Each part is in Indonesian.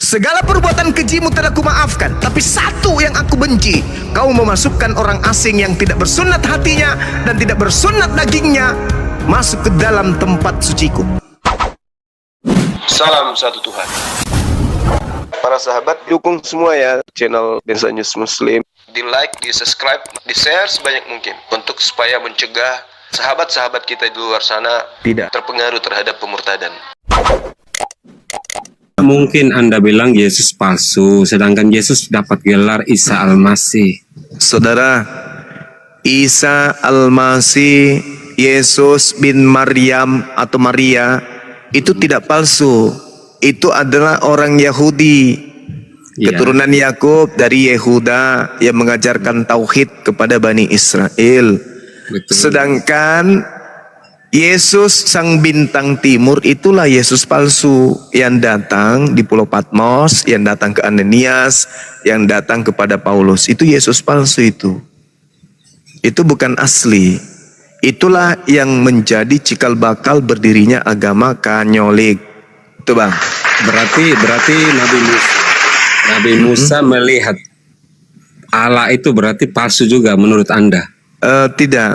Segala perbuatan kejimu telah kumaafkan, tapi satu yang aku benci, kau memasukkan orang asing yang tidak bersunat hatinya dan tidak bersunat dagingnya masuk ke dalam tempat suciku. Salam satu Tuhan. Para sahabat, dukung semua ya channel Densa News Muslim. Di like, di subscribe, di share sebanyak mungkin untuk supaya mencegah sahabat-sahabat kita di luar sana tidak terpengaruh terhadap pemurtadan. Mungkin Anda bilang Yesus palsu, sedangkan Yesus dapat gelar Isa Al-Masih. Saudara, Isa Al-Masih, Yesus bin Maryam atau Maria, itu tidak palsu. Itu adalah orang Yahudi, keturunan Yakub dari Yehuda yang mengajarkan tauhid kepada Bani Israel. Betul. Sedangkan Yesus sang bintang timur itulah Yesus palsu yang datang di Pulau Patmos, yang datang ke Ananias, yang datang kepada Paulus. Itu Yesus palsu itu. Itu bukan asli. Itulah yang menjadi cikal bakal berdirinya agama Katolik. Itu Bang. Berarti Nabi Musa melihat Allah itu berarti palsu juga menurut Anda? Tidak.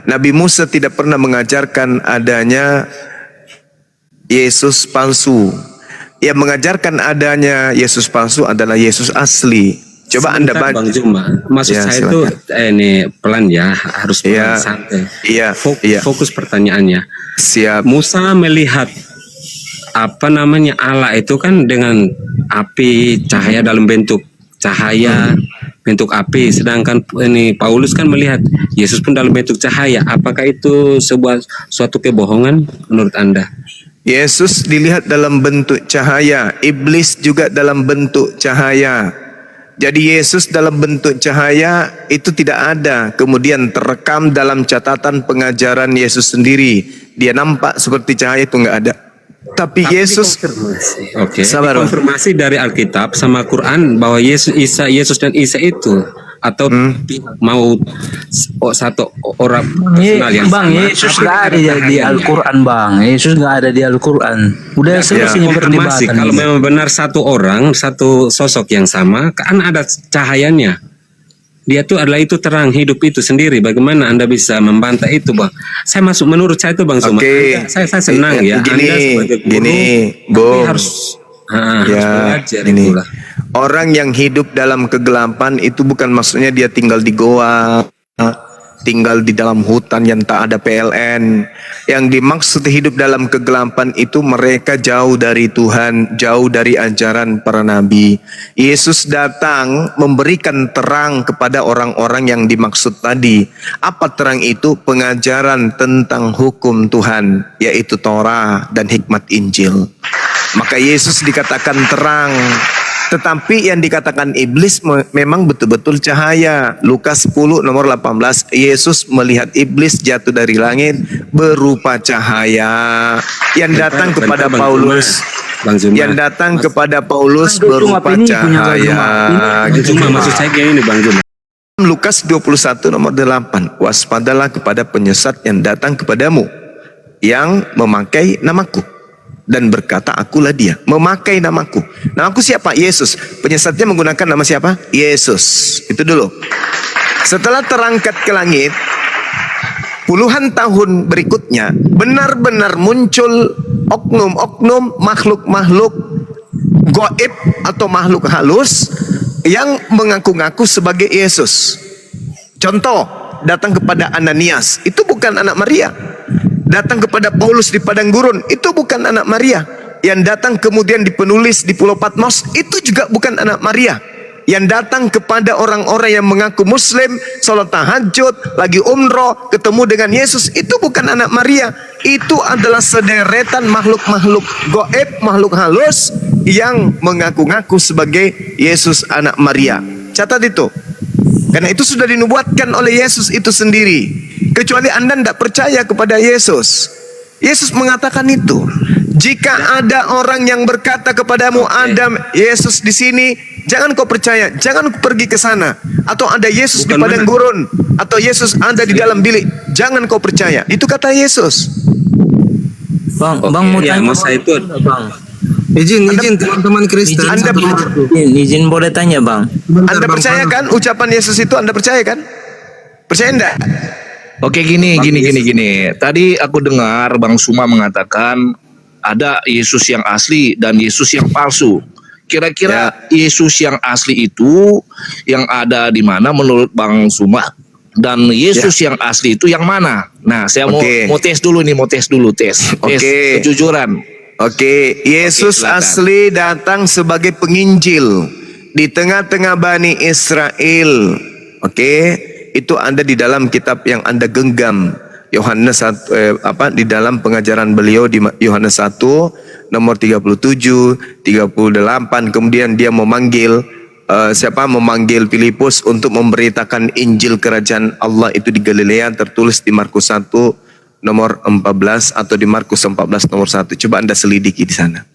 Nabi Musa tidak pernah mengajarkan adanya Yesus palsu. Yang mengajarkan adanya Yesus palsu adalah Yesus asli. Coba Anda baca. Bang Juma, maksud Ya, saya silakan. itu ini pelan ya, harus pelan santai. Iya. Fokus pertanyaannya. Siap. Musa melihat Allah itu kan dengan api, cahaya dalam bentuk cahaya, bentuk api, sedangkan ini Paulus kan melihat Yesus pun dalam bentuk cahaya. Apakah itu suatu kebohongan menurut Anda? Yesus dilihat dalam bentuk cahaya, iblis juga dalam bentuk cahaya. Jadi Yesus dalam bentuk cahaya itu tidak ada kemudian terekam dalam catatan pengajaran Yesus sendiri. Dia nampak seperti cahaya, itu nggak ada. Tapi Yesus konfirmasi dari Alkitab sama Quran bahwa Yesus dan Isa itu atau mau satu orang personal yang Bang, sama. Yesus nggak ada di Al-Quran, Bang. Yesus nggak ada di Al-Quran. Udah selesai Konfirmasi perdebatan. kalau memang benar satu orang, satu sosok yang sama, kan ada cahayanya. Dia tuh adalah itu terang hidup itu sendiri. Bagaimana Anda bisa membantah itu, Bang? Saya masuk menurut saya itu, Bang Suma. Saya senang ya. Anda sebagai guru harus belajar itulah. Orang yang hidup dalam kegelapan itu bukan maksudnya dia tinggal di goa, tinggal di dalam hutan yang tak ada PLN. Yang dimaksud hidup dalam kegelapan itu mereka jauh dari Tuhan, jauh dari ajaran para nabi. Yesus datang memberikan terang kepada orang-orang yang dimaksud tadi. Apa terang itu? Pengajaran tentang hukum Tuhan, yaitu Torah dan hikmat Injil. Maka Yesus dikatakan terang. Tetapi yang dikatakan iblis memang betul-betul cahaya. Lukas 10 nomor 18, Yesus melihat iblis jatuh dari langit berupa cahaya yang datang kepada Paulus. Yang datang kepada Paulus berupa cahaya. Cuma maksud saya kayak ini, Bang Juma. Lukas 21 nomor 8, waspadalah kepada penyesat yang datang kepadamu, yang memakai namaku dan berkata, akulah dia. Memakai namaku. Namaku siapa? Yesus. Penyesatnya menggunakan nama siapa? Yesus. Itu dulu. Setelah terangkat ke langit, puluhan tahun berikutnya benar-benar muncul oknum-oknum, makhluk-makhluk goib atau makhluk halus yang mengaku-ngaku sebagai Yesus. Contoh, datang kepada Ananias, itu bukan anak Maria. Datang kepada Paulus di padang gurun, itu bukan anak Maria. Yang datang kemudian di penulis di Pulau Patmos, itu juga bukan anak Maria. Yang datang kepada orang-orang yang mengaku Muslim, sholat tahajud, lagi umroh, ketemu dengan Yesus, itu bukan anak Maria. Itu adalah sederetan makhluk-makhluk goib, makhluk halus yang mengaku-ngaku sebagai Yesus anak Maria. Catat itu. Karena itu sudah dinubuatkan oleh Yesus itu sendiri. Kecuali Anda tidak percaya kepada Yesus. Yesus mengatakan itu. Jika ada orang yang berkata kepadamu, ada Yesus di sini, jangan kau percaya, jangan pergi ke sana. Atau ada Yesus di padang gurun, atau Yesus ada di dalam bilik, jangan kau percaya. Itu kata Yesus. Bang mau tanya masa itu Bang. Izin teman-teman Kristen. Anda- Izin boleh tanya bang? Anda percaya kan ucapan Yesus itu? Anda percaya kan? Percaya enggak? Oke, gini. Tadi aku dengar Bang Suma mengatakan ada Yesus yang asli dan Yesus yang palsu. Kira-kira Yesus yang asli itu yang ada di mana menurut Bang Suma? Dan Yesus yang asli itu yang mana? Nah, saya mau tes dulu. Tes kejujuran. Oke, Yesus silakan. asli datang sebagai penginjil di tengah-tengah Bani Israel. Oke, itu ada di dalam kitab yang Anda genggam. Yohanes 1, di dalam pengajaran beliau di Yohanes 1 nomor 37, 38, kemudian dia memanggil memanggil Filipus untuk memberitakan Injil kerajaan Allah itu di Galilea, tertulis di Markus 1 nomor 14 atau di Markus 14 nomor 1. Coba Anda selidiki di sana.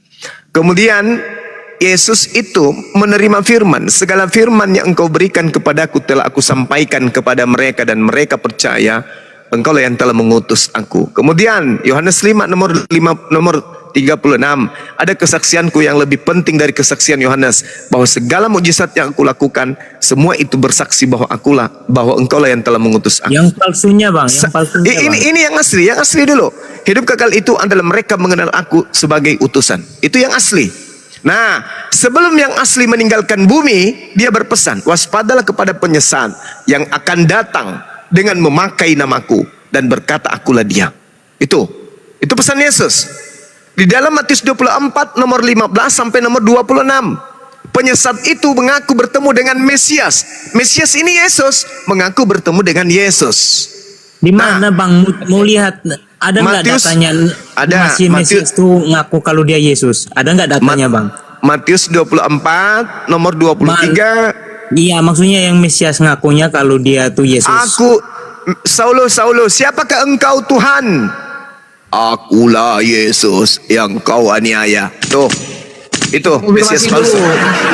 Kemudian Yesus itu menerima firman, segala firman yang engkau berikan kepadaku telah aku sampaikan kepada mereka dan mereka percaya engkaulah yang telah mengutus aku. Kemudian Yohanes 5 nomor 36, ada kesaksianku yang lebih penting dari kesaksian Yohanes, bahwa segala mukjizat yang aku lakukan semua itu bersaksi bahwa engkaulah yang telah mengutus aku. Yang palsunya bang, yang palsunya bang. Ini yang asli dulu. Hidup kekal itu adalah mereka mengenal aku sebagai utusan. Itu yang asli. Nah, sebelum yang asli meninggalkan bumi, dia berpesan, waspadalah kepada penyesat yang akan datang dengan memakai namaku dan berkata akulah dia. Itu pesan Yesus. Di dalam Matius 24 nomor 15 sampai nomor 26. Penyesat itu mengaku bertemu dengan Mesias. Mesias ini Yesus, mengaku bertemu dengan Yesus. Di mana bang mau lihat ada nggak Matius, datanya? ada. Masih Mesias itu ngaku kalau dia Yesus. Ada nggak datanya bang? Matius 24 nomor 23. Iya, maksudnya yang Mesias ngakunya kalau dia tuh Yesus. Saulus, siapakah engkau Tuhan? Akulah Yesus yang kau aniaya. Itu Mesias palsu.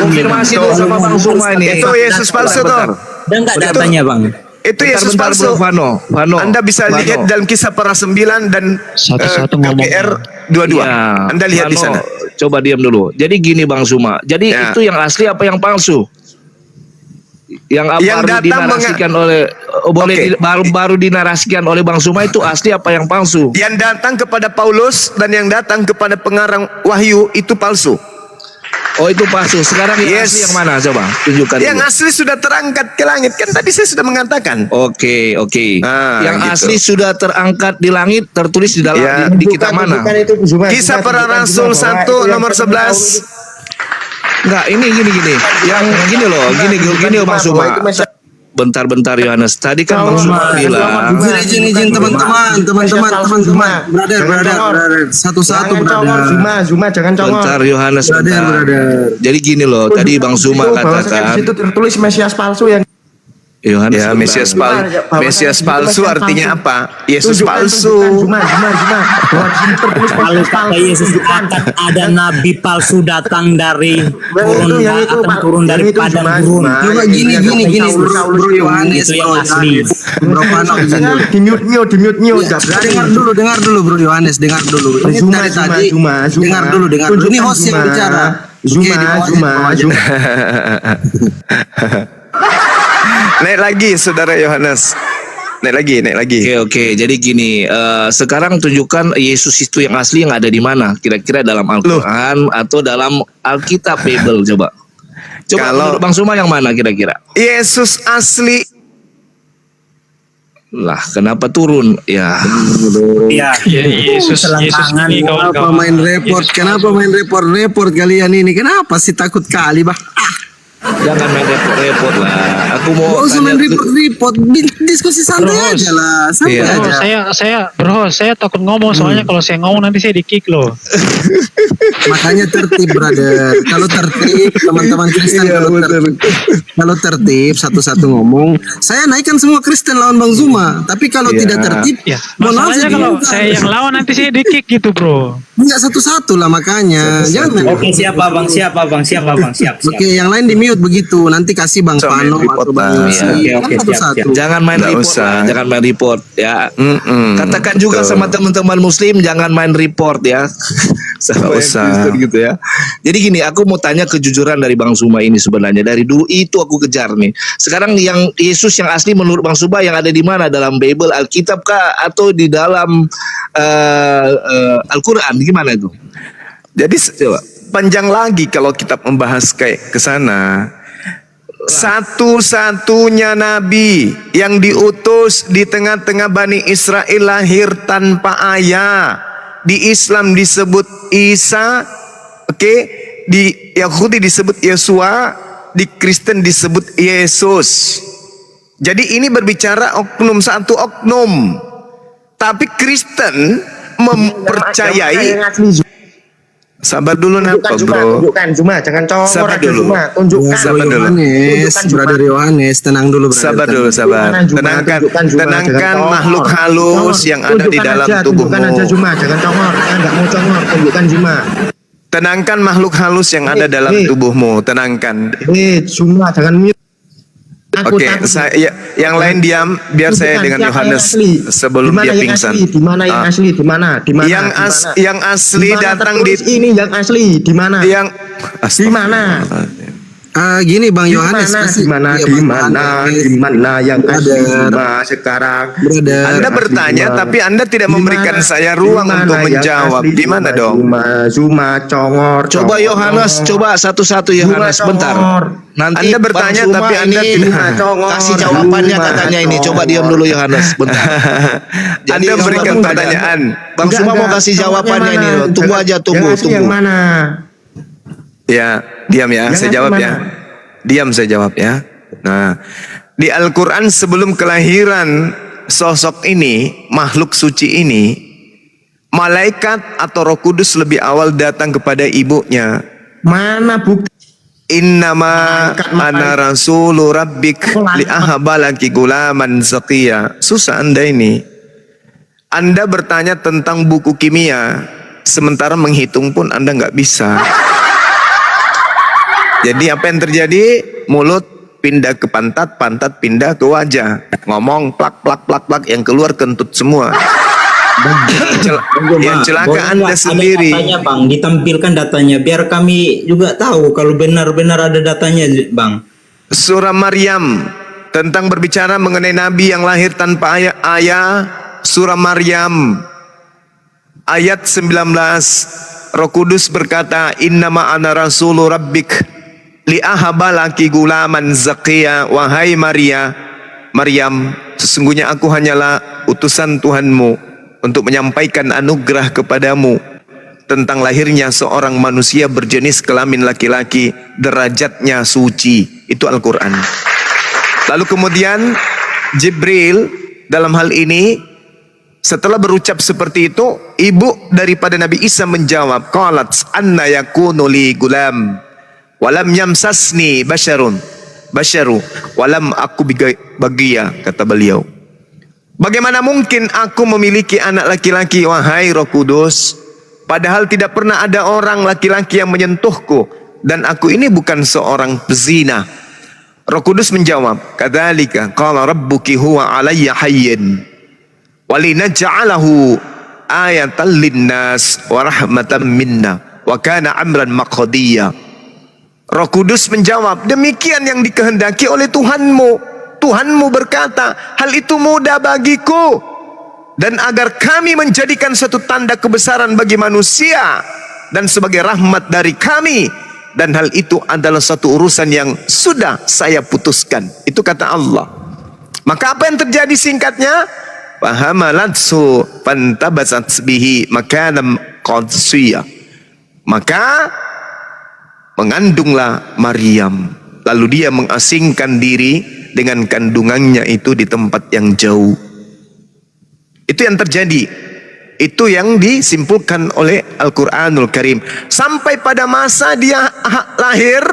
Konfirmasi dulu sama Bang Suma ini. Itu Yesus palsu tuh. Dan nggak datanya bang? Itu Yesus palsu. Vano. Anda bisa lihat dalam Kisah Para 9 dan KPR 22. Ya, Anda lihat di Vano, sana. coba diam dulu. Jadi gini Bang Suma. Jadi itu yang asli apa yang palsu? Yang baru dinarasikan oleh baru dinarasikan oleh Bang Suma itu asli apa yang palsu? Yang datang kepada Paulus dan yang datang kepada pengarang Wahyu itu palsu. Oh, itu palsu. Sekarang yang asli yang mana? Coba tunjukkan. Yang dulu. asli sudah terangkat ke langit, kan tadi saya sudah mengatakan. Oke. Yang gitu. asli sudah terangkat di langit, tertulis di dalam di kitab mana? Kisah Para Rasul 1 nomor 11. Enggak, ini gini. Yang gini loh, gini Bang Suma. Bentar Yohanes. Tadi kan Bang Suma bilang. Izin teman-teman. Brother. Satu-satu brother. Zuma jangan congol. Bentar Yohanes. Brother. Jadi gini loh, tadi Bang Suma katakan. Di situ tertulis Mesias palsu yang Yohanes. Ya, Mesias palsu artinya apa? Yesus palsu. Zuma. Kalau kata Yesus akan ada nabi palsu datang dari turun dari padang gurun. Coba gini bro Yohanes, Itu yang asli. Bro Vano, di mute. dengar dulu bro Yohanes, dengar dulu. Ini dari tadi, dengar dulu. Ini host yang bicara. Zuma. Naik lagi saudara Yohanes. Naik lagi. Oke. Jadi gini, sekarang tunjukkan Yesus itu yang asli yang ada di mana? Kira-kira dalam Al-Qur'an atau dalam Alkitab Bible coba. Kalau Bang Suma yang mana kira-kira? Yesus asli. Lah, kenapa turun? Ya. Iya. Yesus ini Kenapa main report kalian ini? Kenapa sih takut kali, Bah? Jangan main repot-repot lah. Aku mau Gak usah main tanya- report. Diskusi santai aja lah. Santai Iya. aja. Saya takut ngomong soalnya kalau saya ngomong nanti saya di-kick loh. Makanya tertib, brother. Kalau tertib, teman-teman Kristen kalau tertib satu-satu ngomong, saya naikkan semua Kristen lawan Bang Zuma. Tapi kalau tidak tertib, Ya, mohon maaf, masalahnya kalau saya yang lawan nanti saya di-kick gitu, bro. enggak satu-satu lah, makanya. Jangan. Oke, siapa bang? Siap. Oke, yang lain di mute begitu. Nanti kasih Bang Sama Pano report, atau Bang Bang. Yosi. Oke, Kan satu-satu. Jangan main Nggak report usah. lah, jangan main report ya. Mm-mm, Katakan juga betul. sama teman-teman muslim jangan main report ya. Sama Nggak yang usah. Kristen gitu ya. Jadi gini, aku mau tanya kejujuran dari Bang Suma ini sebenarnya. Dari dulu itu aku kejar nih. Sekarang yang Yesus yang asli menurut Bang Suma yang ada di mana? Dalam Bible, Alkitab kah? Atau di dalam Al-Quran? Gimana itu? Jadi panjang lagi kalau kita membahas kayak ke sana. Satu-satunya nabi yang diutus di tengah-tengah Bani Israel lahir tanpa ayah. Di Islam disebut Isa, oke? Di Yahudi disebut Yesua, di Kristen disebut Yesus. Jadi ini berbicara oknum, satu oknum. Tapi Kristen mempercayai. Sabar dulu napa bro? Tunjukkan Zuma, jangan congor Sabar aja dulu. Zuma. Tunjukkan. Sabar dulu. Yohanes, brother Yohanes, tenang dulu brother. Sabar dulu, sabar. Tunjukkan, Zuma, Tenangkan, tunjukkan, Zuma, tenangkan jangan congor. makhluk halus yang ada di Tunjukkan dalam aja, tubuhmu. Tunjukkan aja Zuma, jangan congor. Saya nggak mau congor, tunjukkan Zuma. Tenangkan makhluk halus yang ada dalam tubuhmu. Tenangkan. Zuma, jangan mute. Aku Oke, takut. yang lain diam biar saya Tunjukkan dengan siapa Yohanes yang asli. sebelum Dimana dia yang pingsan. asli? Di mana yang Ah. asli? Di mana? Di mana? Yang Di mana? yang asli Di mana datang tertulis ini yang asli di mana? yang Di mana? Gini Bang Di Yohanes mana? pasti- Di mana? iya, Di Bang mana? Yohanes. Di mana yang asli Brother. Zuma sekarang? Brother. Anda Asli bertanya Zuma. tapi Anda tidak Di memberikan mana? saya Di ruang mana untuk yang menjawab. asli Di mana Zuma? dong? Zuma congor. Coba congor, Yohanes, congor. coba satu-satu Yohanes Zuma sebentar. congor. Nanti Anda Bang bertanya, Suma tapi Anda ini tidak- congor. kasih jawabannya Zuma katanya ini. congor. Coba diam dulu Yohanes sebentar. Anda Yohanes berikan mau pertanyaan. Bang Suma mau kasih Congornya jawabannya ini mana? loh. Tunggu aja, tunggu, Yang asli tunggu. Yang mana? Ya, diam ya, Yang saya asli jawab mana? ya. Diam saya jawab ya. Nah, di Al-Quran sebelum kelahiran sosok ini, makhluk suci ini, malaikat atau Roh Kudus lebih awal datang kepada ibunya. Mana bukti? Innama Malaikat. ana rasulu rabbik li ahabalaki gulaman zakiya. Susah Anda ini. Anda bertanya tentang buku kimia, sementara menghitung pun Anda nggak bisa. Jadi apa yang terjadi? Mulut pindah ke pantat, pantat pindah ke wajah. Ngomong plak plak plak plak, yang keluar kentut semua. Yang celaka Boleh Anda nggak sendiri. Ada datanya Bang, ditampilkan datanya biar kami juga tahu kalau benar-benar ada datanya Bang. Surah Maryam tentang berbicara mengenai nabi yang lahir tanpa ayah. Surah Maryam ayat 19. Roh Kudus berkata, innama ana rasulu rabbik li ahabalaki gulaman zakiya. Wahai Maryam, sesungguhnya aku hanyalah utusan Tuhanmu untuk menyampaikan anugerah kepadamu tentang lahirnya seorang manusia berjenis kelamin laki-laki, derajatnya suci. Itu Al-Quran. Lalu kemudian Jibril dalam hal ini setelah berucap seperti itu, ibu daripada Nabi Isa menjawab, qalat anna yakunu li gulam walam yamsasni basyaru walam aku bagia, kata beliau. Bagaimana mungkin aku memiliki anak laki-laki, wahai Roh Kudus, padahal tidak pernah ada orang laki-laki yang menyentuhku, dan aku ini bukan seorang pezina. Roh Kudus menjawab, kadzalika qala rabbuki huwa alayya hayyin walinaj'alahu ayatan linnas wa rahmatan minna wa kana amran maqdiya. Roh Kudus menjawab, demikian yang dikehendaki oleh Tuhanmu. Tuhanmu berkata, hal itu mudah bagiku, dan agar kami menjadikan suatu tanda kebesaran bagi manusia dan sebagai rahmat dari kami, dan hal itu adalah satu urusan yang sudah saya putuskan. Itu kata Allah. Maka apa yang terjadi singkatnya? Fahamalatsu fantabasat bihi makanan qadsiya. Maka mengandunglah Maryam, lalu dia mengasingkan diri dengan kandungannya itu di tempat yang jauh. Itu yang terjadi. Itu yang disimpulkan oleh Al-Quranul Karim. Sampai pada masa dia lahir,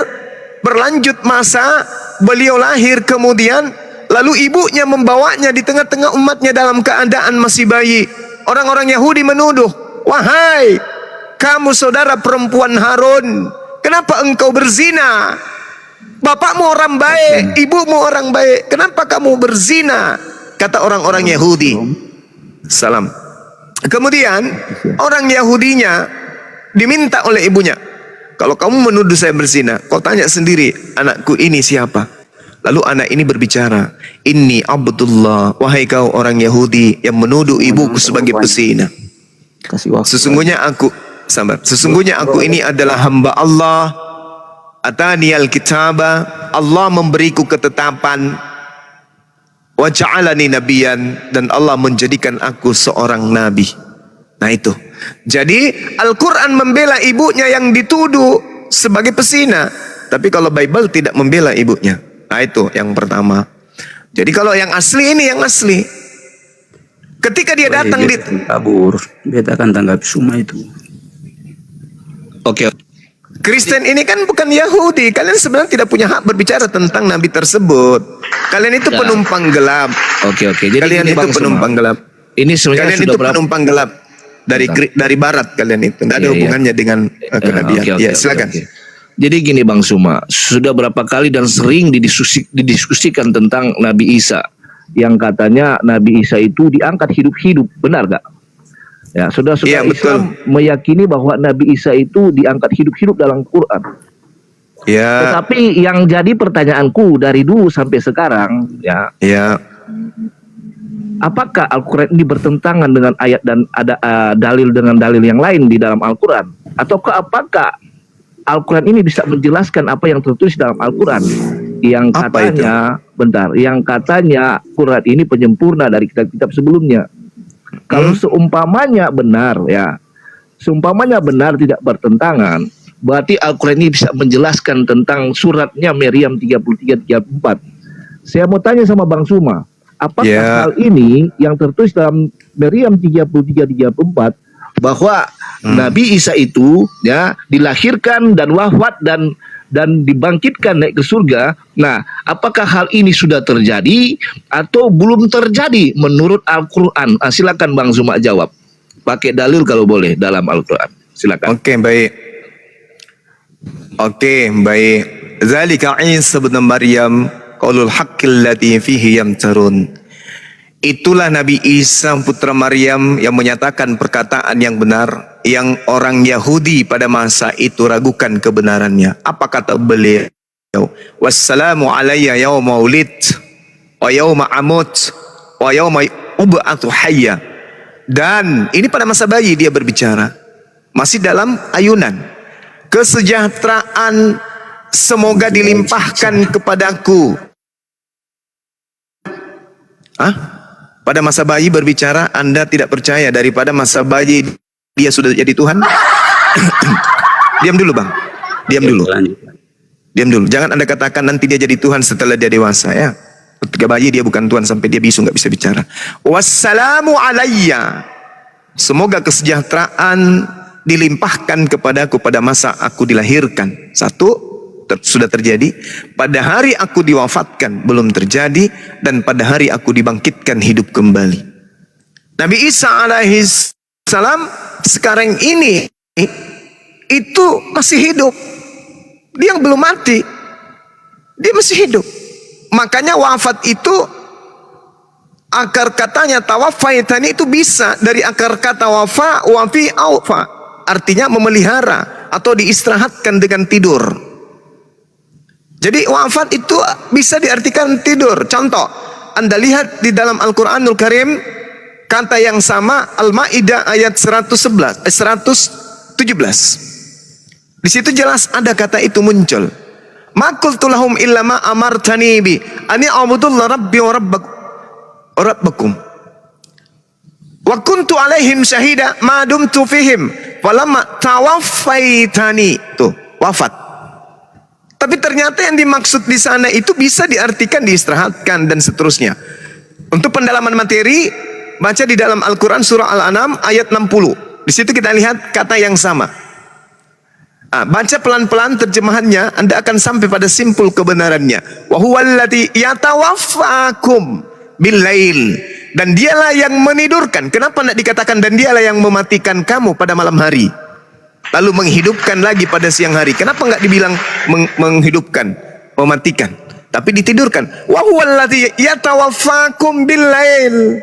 berlanjut masa, beliau lahir kemudian, lalu ibunya membawanya di tengah-tengah umatnya dalam keadaan masih bayi. Orang-orang Yahudi menuduh, wahai kamu saudara perempuan Harun, kenapa engkau berzina? Bapakmu orang baik, ibumu orang baik, kenapa kamu berzina? Kata orang-orang Yahudi. Salam. Kemudian orang Yahudinya diminta oleh ibunya, kalau kamu menuduh saya berzina, kau tanya sendiri, anakku ini siapa? Lalu anak ini berbicara, Inni Abdullah, wahai kau orang Yahudi yang menuduh ibuku sebagai pesina. Sesungguhnya aku ini adalah hamba Allah. Ataniyal kitaba, Allah memberiku ketetapan. Wa ja'alani nabiyan, dan Allah menjadikan aku seorang nabi. Nah itu. Jadi Al-Quran membela ibunya yang dituduh sebagai pesina. Tapi kalau Bible tidak membela ibunya. Nah itu yang pertama. Jadi kalau yang asli ini yang asli. Ketika dia datang di kabur, beta akan tanggapi semua itu. Oke. Kristen ini kan bukan Yahudi. Kalian sebenarnya tidak punya hak berbicara tentang nabi tersebut. Kalian itu penumpang gelap. Oke. Jadi Kalian ini itu Bang penumpang Suma. gelap. Ini sebenarnya Kalian sudah itu berapa? penumpang gelap dari barat kalian itu. Tidak ada Iya, iya. hubungannya dengan kenabian. Ya, silakan. Oke. Jadi gini Bang Suma, sudah berapa kali dan sering didiskusikan tentang Nabi Isa, yang katanya Nabi Isa itu diangkat hidup-hidup, benar gak? Ya, saudara-saudara Iya, Islam meyakini bahwa Nabi Isa itu diangkat hidup-hidup dalam Quran. Ya. Tetapi yang jadi pertanyaanku dari dulu sampai sekarang, ya, apakah Al-Quran ini bertentangan dengan ayat dan ada dalil dengan dalil yang lain di dalam Al-Quran? Ataukah apakah Al-Quran ini bisa menjelaskan apa yang tertulis dalam Al-Quran? Yang katanya, yang katanya Quran ini penyempurna dari kitab-kitab sebelumnya. Kalau seumpamanya benar, ya, seumpamanya benar tidak bertentangan, berarti Al-Quran ini bisa menjelaskan tentang suratnya Maryam 33-34. Saya mau tanya sama Bang Suma, apakah hal ini yang tertulis dalam Maryam 33-34 bahwa Nabi Isa itu ya dilahirkan dan wafat dan dibangkitkan naik ke surga. Nah, apakah hal ini sudah terjadi atau belum terjadi menurut Al-Quran? Silakan Bang Zuma jawab. Pakai dalil kalau boleh dalam Al-Quran. Silakan. Oke, baik. Zalika Isa bin Maryam qaulul haqqil ladzi fihi yamtarun. Itulah Nabi Isa putra Maryam yang menyatakan perkataan yang benar yang orang Yahudi pada masa itu ragukan kebenarannya. Apa kata beliau? Wassalamu alayya yawma ulid wa yawma amut wa yawma ub'atsu hayya. Dan ini pada masa bayi dia berbicara. Masih dalam ayunan. Kesejahteraan semoga dilimpahkan kepadaku. Pada masa bayi berbicara, Anda tidak percaya daripada masa bayi dia sudah jadi Tuhan? Diam dulu Bang. Diam dulu. Jangan Anda katakan nanti dia jadi Tuhan setelah dia dewasa ya. Ketika bayi dia bukan Tuhan sampai dia bisu nggak bisa bicara. Wassalamu alayya. Semoga kesejahteraan dilimpahkan kepadaku pada masa aku dilahirkan. Satu, sudah terjadi. Pada hari aku diwafatkan belum terjadi, dan pada hari aku dibangkitkan hidup kembali. Nabi Isa alaihi salam sekarang ini itu masih hidup. Dia belum mati. Dia masih hidup. Makanya wafat itu akar katanya tawaffaitani itu bisa dari akar kata wafa, wafi, aufa. Artinya memelihara atau diistirahatkan dengan tidur. Jadi wafat itu bisa diartikan tidur. Contoh, Anda lihat di dalam Al-Quranul Karim kata yang sama Al-Maidah ayat 117. Di situ jelas ada kata itu muncul. Ma qultu lahum illa ma amartani bi ani a'budullah rabbi wa rabbakum. Wa kuntu alaihim syahida ma dumtu fihim falamma tawaffaitani. Tuh, wafat. Tapi ternyata yang dimaksud di sana itu bisa diartikan diistirahatkan dan seterusnya. Untuk pendalaman materi, baca di dalam Al-Quran surah Al-An'am ayat 60. Di situ kita lihat kata yang sama. Baca pelan-pelan terjemahannya, Anda akan sampai pada simpul kebenarannya. Wa huwallazi yatawaffakum bil-lail. Dan dialah yang menidurkan. Kenapa tidak dikatakan dan dialah yang mematikan kamu pada malam hari? Lalu menghidupkan lagi pada siang hari. Kenapa enggak dibilang menghidupkan, mematikan, tapi ditidurkan? Wa huwallazi yatawaffakum bil-lail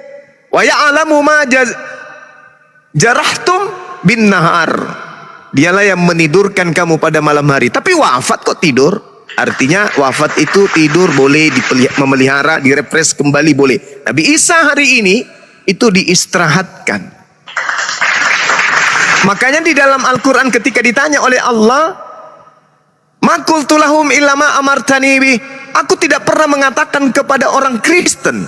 wa ya'lamu ma jarahtum bin nahar. Dialah yang menidurkan kamu pada malam hari. Tapi wafat kok tidur? Artinya wafat itu tidur boleh, memelihara, direfresh kembali boleh. Nabi Isa hari ini itu diistirahatkan. Makanya di dalam Al-Quran ketika ditanya oleh Allah, ma qultu lahum illa ma amartani bi, aku tidak pernah mengatakan kepada orang Kristen,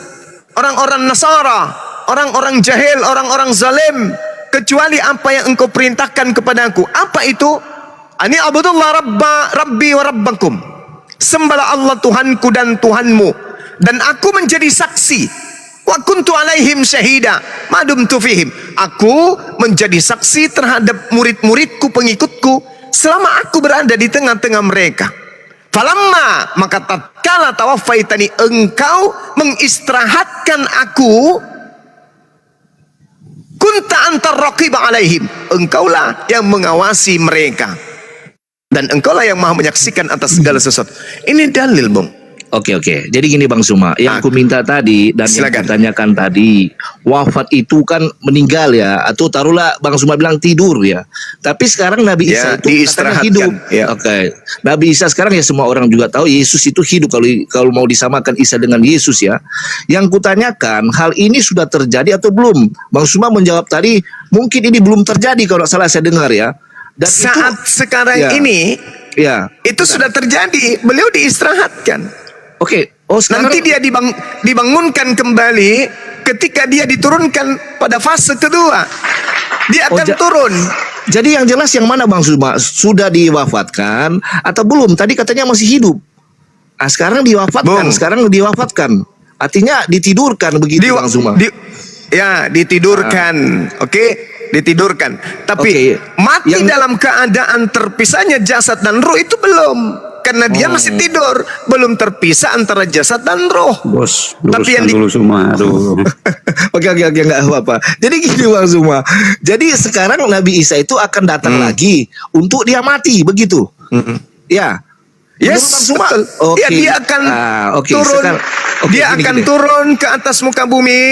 orang-orang Nasara, orang-orang jahil, orang-orang zalim, kecuali apa yang engkau perintahkan kepadaku. Apa itu? Ani abudullah rabbi wa rabbakum. Sembahlah Allah Tuhanku dan Tuhanmu, dan aku menjadi saksi. Wa kuntu alaihim syahida ma dumtu fihim. Aku menjadi saksi terhadap murid-muridku, pengikutku, selama aku berada di tengah-tengah mereka. Falamma, maka tatkala tawaffaitani, engkau mengistirahatkan aku, kunta antar raqib alaihim, engkaulah yang mengawasi mereka, dan engkaulah yang maha menyaksikan atas segala sesuatu. Ini dalil, Bung. Oke. Jadi gini Bang Suma, yang aku minta tadi dan Silakan. yang kutanyakan tadi, wafat itu kan meninggal ya, atau taruhlah Bang Suma bilang tidur ya. Tapi sekarang Nabi Isa Ya, itu katanya diistirahatkan. hidup. Ya. Oke. Nabi Isa sekarang ya semua orang juga tahu Yesus itu hidup, kalau mau disamakan Isa dengan Yesus ya. Yang kutanyakan, hal ini sudah terjadi atau belum? Bang Suma menjawab tadi, mungkin ini belum terjadi kalau salah saya dengar ya. Dan Saat sekarang ya. ini, ya. itu sudah terjadi. Beliau diistirahatkan. Oke. Oh, sekarang Nanti dia dibangunkan kembali ketika dia diturunkan pada fase kedua. Dia akan turun. Jadi yang jelas yang mana Bang Suma? Sudah diwafatkan atau belum? Tadi katanya masih hidup. Ah, sekarang diwafatkan. Bung. Sekarang diwafatkan. Artinya ditidurkan begitu Bang Suma. Ditidurkan. Oke? Ditidurkan. Tapi mati dalam keadaan terpisahnya jasad dan roh itu belum. Karena dia masih tidur, belum terpisah antara jasad dan roh. Bos, Tapi yang luruskan dulu semua. Aduh. Oke, nggak apa-apa. Jadi gini Bang Suma. Jadi sekarang Nabi Isa itu akan datang lagi untuk dia mati begitu. Ya. Yes, Menurut Bang Suma. betul. Oke. Ya, dia akan turun. Dia gini. akan turun ke atas muka bumi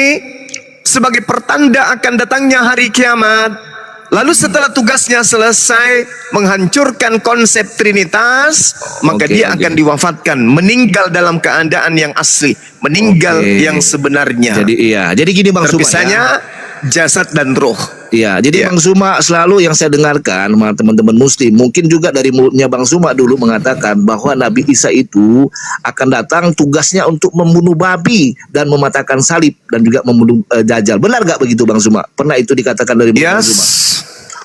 sebagai pertanda akan datangnya hari kiamat. Lalu setelah tugasnya selesai menghancurkan konsep Trinitas, maka dia akan diwafatkan, meninggal dalam keadaan yang asli, meninggal yang sebenarnya. Jadi gini Bang Suma. Terpisahnya jasad dan roh. Iya, jadi Bang Suma selalu yang saya dengarkan sama teman-teman Muslim, mungkin juga dari mulutnya Bang Suma dulu mengatakan bahwa Nabi Isa itu akan datang tugasnya untuk membunuh babi dan mematahkan salib dan juga membunuh Dajjal. Benar gak begitu Bang Suma? Pernah itu dikatakan dari Bang Suma?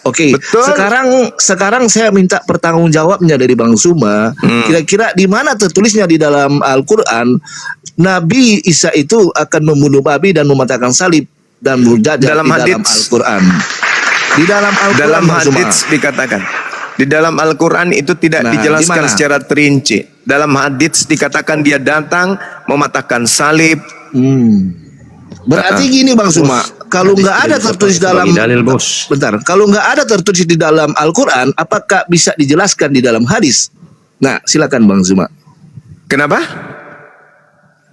Oke, sekarang saya minta pertanggungjawabnya dari Bang Suma. Kira-kira di mana tertulisnya di dalam Al-Quran Nabi Isa itu akan membunuh babi dan mematahkan salib dan berjajar dalam di dalam Al-Quran. Di dalam Al-Quran dalam hadits dikatakan. Di dalam Al-Quran itu tidak dijelaskan secara terinci. Dalam hadits dikatakan dia datang mematahkan salib. Berarti gini Bang Suma, kalau nggak ada tertulis dalam dalil, Bos. Bentar, kalau nggak ada tertulis di dalam Al-Quran, apakah bisa dijelaskan di dalam hadis? Nah, silakan Bang Suma. Kenapa?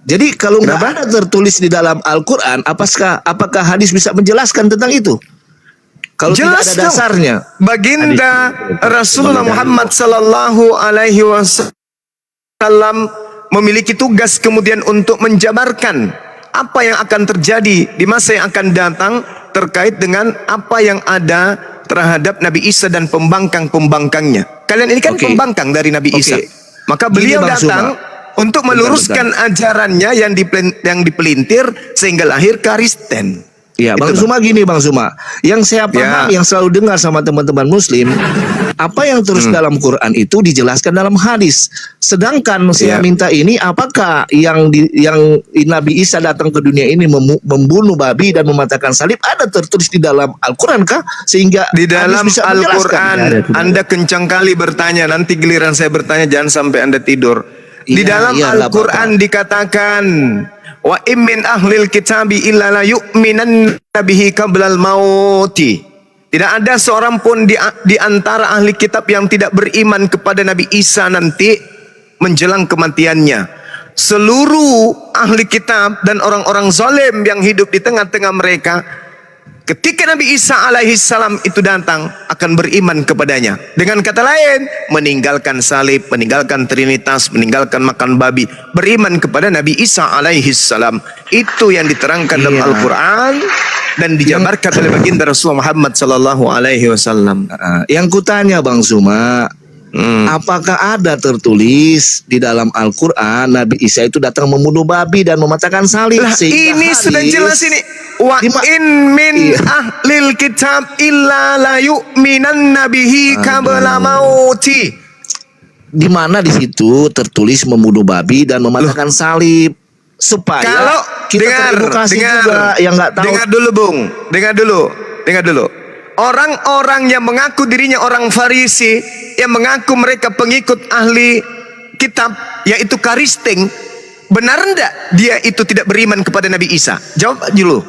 Jadi kalau nggak ada tertulis di dalam Al-Quran, apakah hadis bisa menjelaskan tentang itu? Kalau jelas tidak ada dasarnya. Baginda Rasulullah Muhammad sallallahu alaihi wasallam memiliki tugas kemudian untuk menjabarkan apa yang akan terjadi di masa yang akan datang terkait dengan apa yang ada terhadap Nabi Isa dan pembangkang-pembangkangnya. Kalian ini kan pembangkang dari Nabi Isa. Maka beliau datang untuk meluruskan ajarannya yang dipelintir sehingga lahir Kristen. Ya, Bang Suma gini Bang Suma, yang saya paham, yang selalu dengar sama teman-teman Muslim, apa yang terus dalam Quran itu dijelaskan dalam hadis. Sedangkan saya minta ini, apakah yang Nabi Isa datang ke dunia ini membunuh babi dan mematahkan salib ada tertulis di dalam Al-Quran kah? Sehingga di dalam Al-Quran Anda kencang kali bertanya, nanti giliran saya bertanya jangan sampai Anda tidur. Di dalam Al-Quran dikatakan, wa immin ahlil kitabi illa la yu'minan bihi qablal mauti. Tidak ada seorang pun di antara ahli kitab yang tidak beriman kepada Nabi Isa nanti menjelang kematiannya. Seluruh ahli kitab dan orang-orang zalim yang hidup di tengah-tengah mereka ketika Nabi Isa alaihissalam itu datang akan beriman kepadanya. Dengan kata lain, meninggalkan salib, meninggalkan trinitas, meninggalkan makan babi, beriman kepada Nabi Isa alaihissalam. Itu yang diterangkan dalam Al-Quran dan dijabarkan oleh baginda Rasulullah Muhammad sallallahu alaihi wasallam. Yang kutanya Bang Zuma, apakah ada tertulis di dalam Al-Quran Nabi Isa itu datang membunuh babi dan mematahkan salib? Lah, ini sudah jelas ini. Wa in min ahlil kitab illa la yu'minan nabihi qabla mauti. Di mana di situ tertulis membunuh babi dan mematahkan salib, supaya kalau kita teredukasi juga yang nggak tahu. Dengar dulu. Orang-orang yang mengaku dirinya orang Farisi, yang mengaku mereka pengikut ahli kitab, yaitu Kristen, benar enggak dia itu tidak beriman kepada Nabi Isa? Jawab dulu.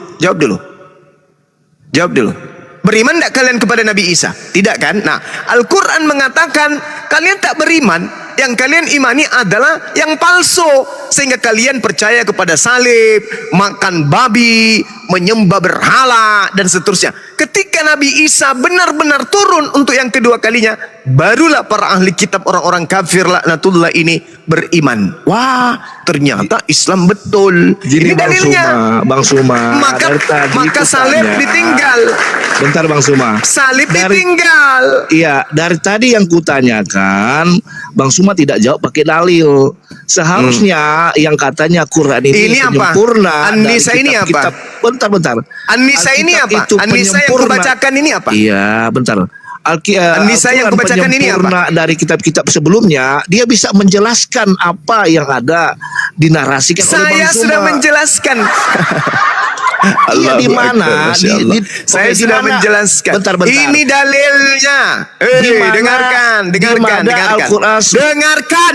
Beriman enggak kalian kepada Nabi Isa? Tidak kan? Nah, Al-Quran mengatakan kalian tak beriman. Yang kalian imani adalah yang palsu, sehingga kalian percaya kepada salib, makan babi, menyembah berhala, dan seterusnya. Ketika Nabi Isa benar-benar turun untuk yang kedua kalinya, barulah para ahli kitab, orang-orang kafir laknatullah ini beriman. Wah, ternyata Islam betul. Gini, ini dalilnya. Bang Suma, Maka salib ditinggal. Bentar Bang Suma. Salib ditinggal. Iya, dari tadi yang kutanyakan, Bang Suma tidak jawab pakai dalil. Seharusnya yang katanya Quran ini penyempurna. An-Nisa ini apa? Bentar. An-Nisa ini apa? An-Nisa yang kubacakan ini apa? Iya, bentar. An-Nisa yang kubacakan ini apa? Dari kitab-kitab sebelumnya, dia bisa menjelaskan apa yang ada dinarasikan oleh Bang Suma. Saya sudah menjelaskan. Iya, di mana? Saya sudah menjelaskan. Bentar. Ini dalilnya. Dengarkan. Dengarkan.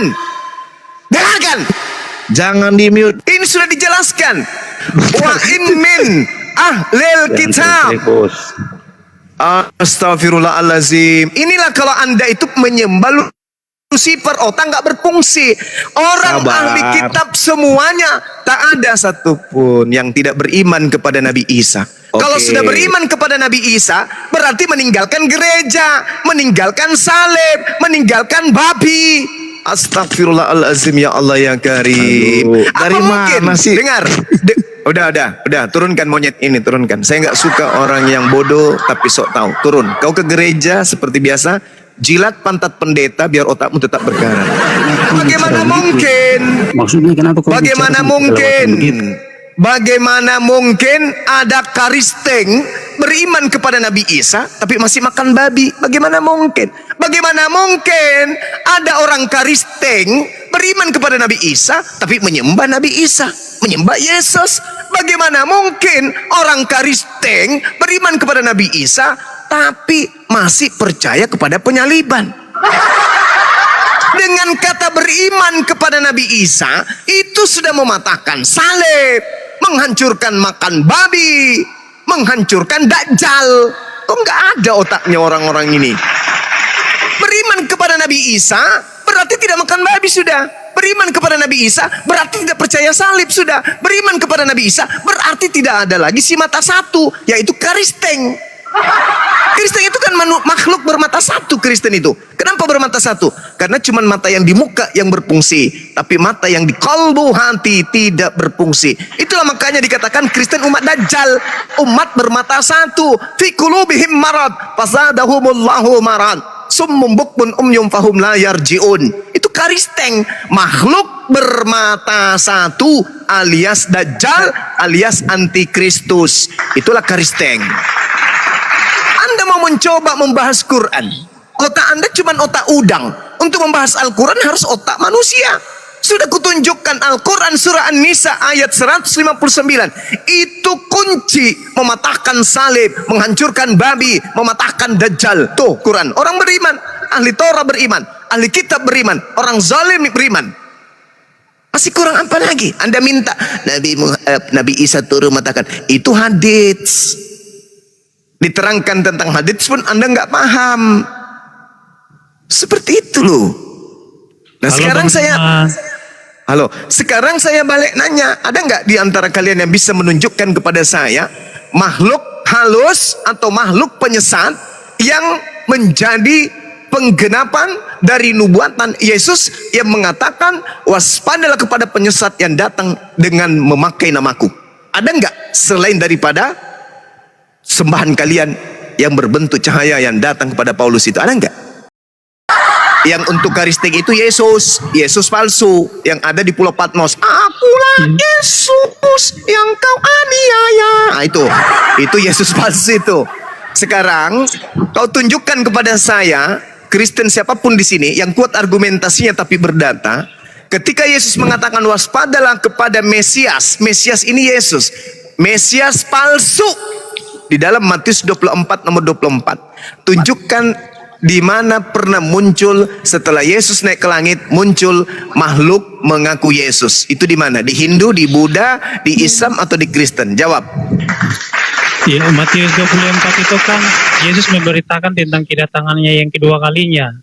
Jangan di mute. Ini sudah dijelaskan. Wa in min ahlil kitab. Astaghfirullahalazim. Inilah kalau Anda itu menyembah Lucifer, otak nggak berfungsi. Orang ahli kitab semuanya tak ada satupun yang tidak beriman kepada Nabi Isa. Kalau sudah beriman kepada Nabi Isa, berarti meninggalkan gereja, meninggalkan salib, meninggalkan babi. Astagfirullahalazim, ya Allah ya Karim. Dari mana sih? Dengar. Udah, turunkan monyet ini, turunkan. Saya nggak suka orang yang bodoh tapi sok tahu. Turun. Kau ke gereja seperti biasa, jilat pantat pendeta biar otakmu tetap berkarat. Bagaimana mungkin? Maksudnya kenapa kau Bagaimana mungkin ada Kristen beriman kepada Nabi Isa tapi masih makan babi? Bagaimana mungkin? Bagaimana mungkin ada orang Kristen beriman kepada Nabi Isa tapi menyembah Nabi Isa, menyembah Yesus? Bagaimana mungkin orang Kristen beriman kepada Nabi Isa tapi masih percaya kepada penyaliban? Dengan kata beriman kepada Nabi Isa, itu sudah mematahkan salib, menghancurkan makan babi, menghancurkan Dajjal. Kok nggak ada otaknya orang-orang ini? Beriman kepada Nabi Isa berarti tidak makan babi sudah. Beriman kepada Nabi Isa berarti tidak percaya salib sudah. Beriman kepada Nabi Isa berarti tidak ada lagi si mata satu, yaitu Kristen. Kristen itu kan makhluk bermata satu. Kristen itu kenapa bermata satu? Karena cuma mata yang di muka yang berfungsi, tapi mata yang di kalbu hati tidak berfungsi. Itulah makanya dikatakan Kristen umat Dajjal, umat bermata satu. Fi qulubihim marad fasadahumullahu marad summum bukmun umyum fahum la yarjiun. Itu Kristen, makhluk bermata satu alias Dajjal alias antikristus. Itulah Kristen. Anda mau mencoba membahas Quran, otak Anda cuma otak udang. Untuk membahas Al-Quran harus otak manusia. Sudah kutunjukkan Al-Quran surah An-Nisa ayat 159. Itu kunci mematahkan salib, menghancurkan babi, mematahkan Dajjal. Tuh Quran. Orang beriman, ahli Torah beriman, ahli kitab beriman, orang zalim beriman. Masih kurang apa lagi? Anda minta Nabi Isa turun mengatakan itu hadits. Diterangkan tentang hadits pun Anda nggak paham. Seperti itu loh. Nah, sekarang saya balik nanya, ada nggak di antara kalian yang bisa menunjukkan kepada saya makhluk halus atau makhluk penyesat yang menjadi penggenapan dari nubuatan Yesus yang mengatakan waspadalah kepada penyesat yang datang dengan memakai namaku. Ada enggak selain daripada sembahan kalian yang berbentuk cahaya yang datang kepada Paulus itu? Ada enggak? Yang untuk karistik itu Yesus palsu yang ada di Pulau Patmos. Akulah Yesus yang kau aniaya. Nah, itu Yesus palsu itu. Sekarang kau tunjukkan kepada saya, Kristen siapapun di sini yang kuat argumentasinya tapi berdata, ketika Yesus mengatakan waspadalah kepada Mesias. Mesias ini Yesus. Mesias palsu. Di dalam Matius 24 nomor 24. Tunjukkan di mana pernah muncul setelah Yesus naik ke langit muncul makhluk mengaku Yesus. Itu di mana? Di Hindu, di Buddha, di Islam atau di Kristen? Jawab. Ya, Matius 24 itu kan Yesus memberitakan tentang kedatangannya yang kedua kalinya.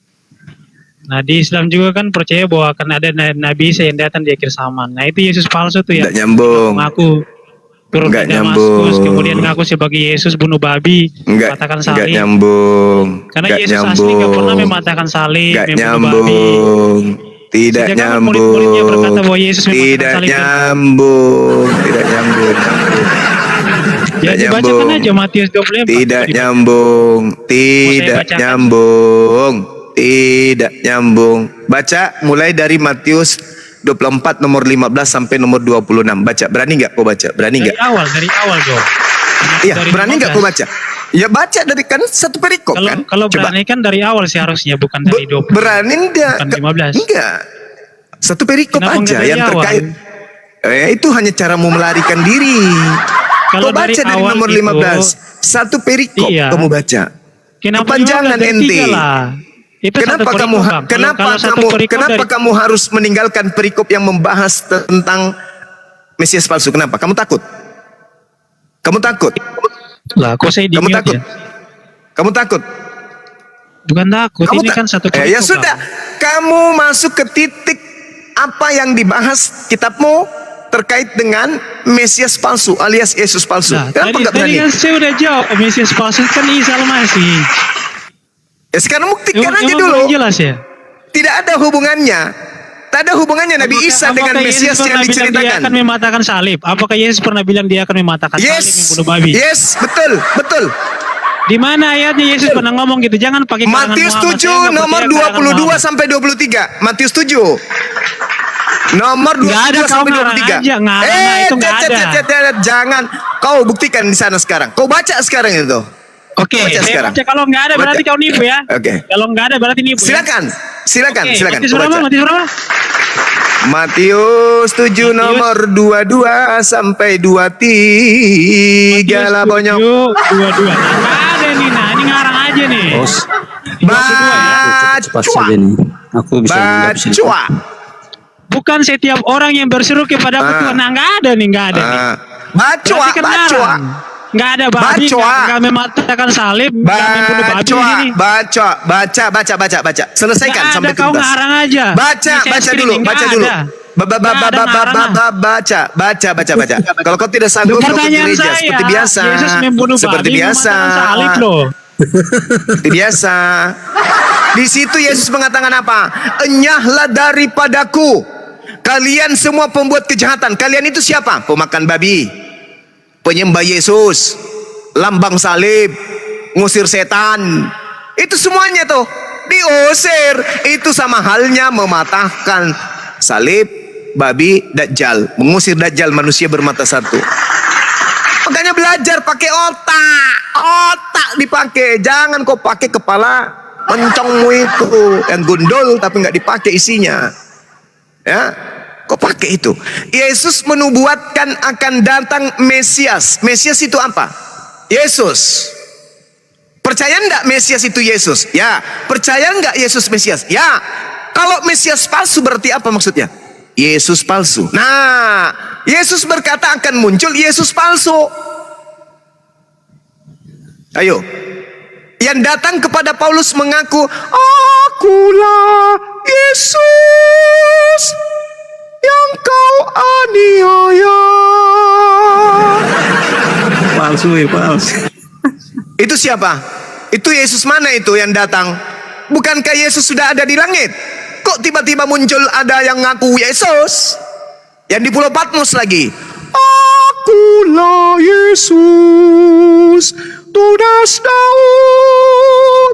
Nah, di Islam juga kan percaya bahwa akan ada Nabi Isa yang datang di akhir zaman. Nah, itu Yesus palsu tuh ya. Nggak nyambung. Mengaku turun ke Damaskus, kemudian ngaku sebagai Yesus bunuh babi, katakan salib. Nggak nyambung. Karena Nggak Yesus asli nggak pernah mematakan salib, membunuh babi. Tidak Sejak kapan nyambung. murid-muridnya berkata bahwa Yesus mematakan Tidak salib? nyambung. Tidak nyambung. Ya, dibacakan aja Matius 24. Tidak nyambung. Tidak nyambung. Tidak nyambung. Baca mulai dari Matius 24 nomor 15 sampai nomor 26. Baca. Berani nggak kau baca? Berani nggak? Dari awal dong. Iya, berani nggak kau baca? Ya baca dari kan satu perikop kan. Kalau berani kan dari awal seharusnya, bukan dari 20. Berani enggak? Bukan 15. Enggak. Satu perikop Kenapa aja nggak dari yang awal? terkait. Itu hanya cara melarikan diri. Kalau Kau baca dari awal nomor itu, 15. Satu perikop iya. kamu baca. Kenapa Kepanjangan 15 dan ente. 3 lah? Itu Kenapa satu kamu perikop, Bang. kenapa kamu harus meninggalkan perikop yang membahas tentang Mesias palsu? Kenapa? Kamu takut? Kamu takut? Lah, kok saya Kamu di-mute takut? ya? Kamu takut? Bukan takut, ini kan satu perikop. Ya sudah, kamu masuk ke titik apa yang dibahas kitabmu terkait dengan Mesias palsu alias Yesus palsu. Nah, Kenapa nggak tadi berani? kan saya udah jawab, Mesias palsu kan Isa Al-Masih. Ya sekarang buktikan aja Emang dulu. kurang jelas ya? Tidak ada hubungannya. Tak ada hubungannya Nabi Isa dengan Mesias yang Dia diceritakan. akan mematahkan salib. Apakah Yesus pernah bilang dia akan mematahkan salib, membunuh babi? Yes, betul, betul. Di mana ayatnya Yesus pernah ngomong gitu? Jangan pakai karangan Matius Muhammad. 7 Saya nggak nomor percaya karangan 22 Muhammad. sampai 23. Matius 7. Nomor 22 Nggak ada, kau sampai ngarang 23. aja, ngarang itu nggak ada. Jangan. Kau buktikan di sana sekarang. Kau baca sekarang itu. Oke, Baca saya sekarang. baca. Kalau nggak ada Baca. berarti kau nipu ya. Oke. Kalau nggak ada berarti nipu. Silakan. Silakan, Ya? Oke, silakan. Matius Kau berapa? baca. Matius berapa? Matius 7 nomor 22 sampai 23 lah bonyok. 22. Nah, nggak ada nih. Nah, ini ngarang aja nih. Bos, cepat Baca. saja nih. Aku bisa menanggapi sini. Baca. Bukan setiap orang yang berseru kepada aku Tuhan. Nah, nggak ada nih, nggak ada nih. Baca, Berarti kan baca. ngarang. Nggak ada babi, Baca. nggak mematahkan salib, nggak membunuh babi di sini. Baca. Selesaikan Nggak sampai ada, kau tuntas. ngarang aja. Baca dulu. Nggak ada. Baca. Kalau kau tidak sanggup kau ke Pertanyaan gereja saya, seperti biasa. Yesus membunuh Seperti babi, biasa. mematahkan salib loh. Seperti biasa. Di situ Yesus mengatakan apa? Enyahlah daripadaku, kalian semua pembuat kejahatan. Kalian itu siapa? Pemakan babi, penyembah Yesus, lambang salib, ngusir setan. Itu semuanya tuh diusir. Itu sama halnya mematahkan salib, babi, dajjal, mengusir dajjal, manusia bermata satu. Makanya belajar pakai otak dipakai. Jangan kau pakai kepala mencongmu itu yang gundul tapi nggak dipakai isinya. Ya, kau pakai itu. Yesus menubuatkan akan datang Mesias. Mesias itu apa? Yesus. Percaya enggak Mesias itu Yesus? Ya. Percaya enggak Yesus Mesias? Ya. Kalau Mesias palsu berarti apa maksudnya? Yesus palsu. Nah, Yesus berkata akan muncul Yesus palsu. Ayo. Yang datang kepada Paulus mengaku, akulah Yesus yang kau aniaya. Palsu. Itu siapa? Itu Yesus mana itu yang datang? Bukankah Yesus sudah ada di langit? Kok tiba-tiba muncul ada yang ngaku Yesus? Yang di Pulau Patmos lagi. Akulah Yesus, tunas Daud,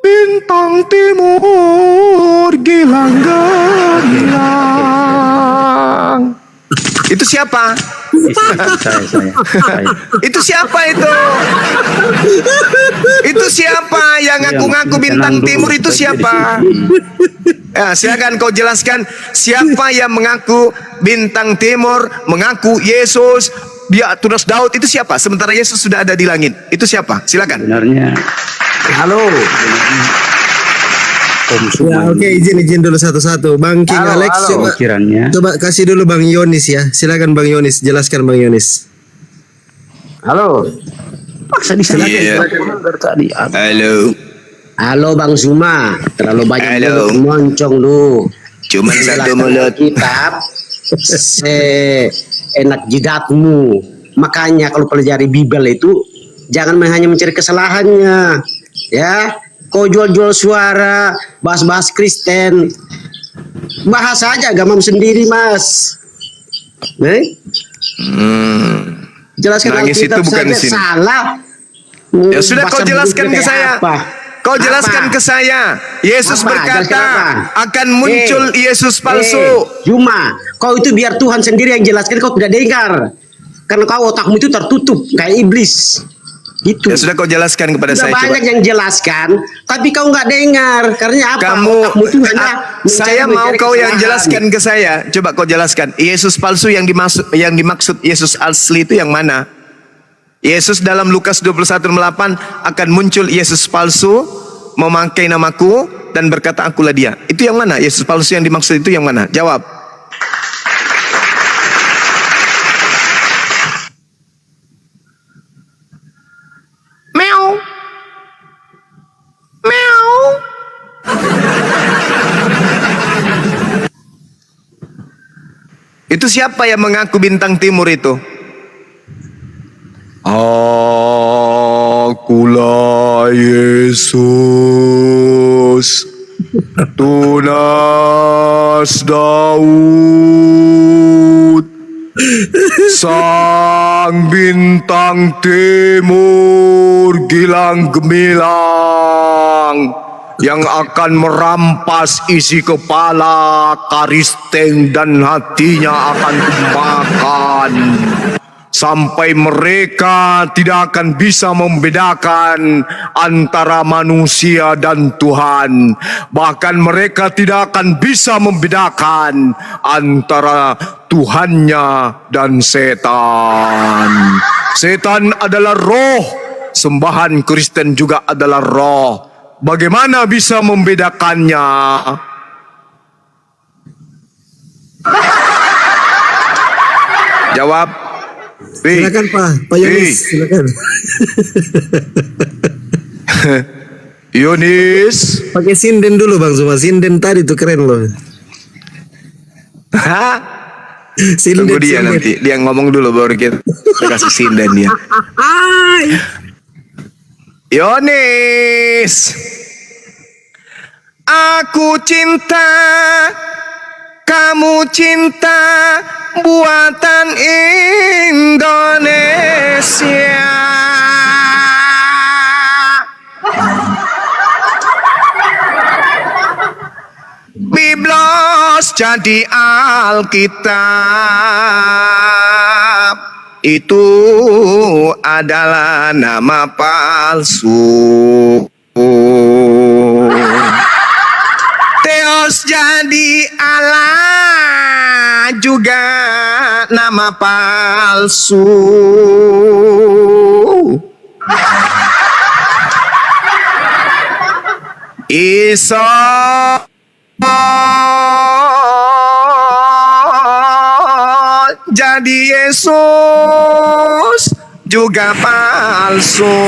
bintang timur, gilang-gilang. Itu siapa? Saya. Itu siapa itu? Itu siapa yang ngaku-ngaku bintang timur itu siapa? Ya, silakan kau jelaskan siapa yang mengaku bintang timur, mengaku Yesus, dia tunas Daud itu siapa? Sementara Yesus sudah ada di langit. Itu siapa? Silakan. Sebenarnya Halo. Ya, oke, izin dulu satu-satu. Bang King Halo, Alex, halo. pikirannya coba kasih dulu Bang Yonis ya. Silakan Bang Yonis, jelaskan Bang Yonis. Halo. paksa disana Iya. dari tadi. Halo. Halo Bang Zuma, terlalu banyak Halo. mulut moncong lu. Cuman satu Jelaskan mulut. kitab, enak jidatmu. Makanya kalau pelajari Bible itu jangan hanya mencari kesalahannya, ya. Kau jual-jual suara, bahas-bahas Kristen, bahas aja agamamu sendiri, Mas. Jelaskan Nangis Alkitab itu bukan saja di sini. salah. Ya sudah kau Bahasa jelaskan Bibelnya ke kayak saya. apa? Kau jelaskan Apa? ke saya. Yesus Apa? berkata Jelaskan apa? akan muncul Yesus palsu. Cuma kau itu biar Tuhan sendiri yang jelaskan, kau tidak dengar. Karena kau otakmu itu tertutup kayak iblis. Gitu. Ya sudah kau jelaskan kepada Sudah saya coba. banyak yang jelaskan, tapi kau nggak dengar. Karena apa? Kamu, Otakmu itu hanya saya mau mencari kau yang kesalahan. jelaskan ke saya. Coba kau jelaskan. Yesus palsu yang dimaksud Yesus asli itu yang mana? Yesus dalam Lukas 21:8 akan muncul Yesus palsu memakai namaku dan berkata akulah dia. Itu yang mana? Yesus palsu yang dimaksud itu yang mana? Jawab. Meow. Meow. Itu siapa yang mengaku bintang timur itu? Akulah Yesus, tunas Daud, sang bintang timur gilang gemilang yang akan merampas isi kepala Karisteng dan hatinya akan kumakan sampai mereka tidak akan bisa membedakan antara manusia dan Tuhan. Bahkan mereka tidak akan bisa membedakan antara Tuhannya dan setan. Setan adalah roh, sembahan Kristen juga adalah roh. Bagaimana bisa membedakannya? Jawab. Silakan Pak Yonis, silakan. Yonis. Pakai sinden dulu Bang Zuma, sinden tadi tuh keren loh. Hah? Sinden, Tunggu dia sinden. nanti. Dia ngomong dulu baru kita kasih sinden dia. Yonis. Aku cinta, kamu cinta, buatan Indonesia. Biblos jadi Alkitab, itu adalah nama palsu. Theos jadi Allah juga nama palsu. Isa jadi Yesus juga palsu.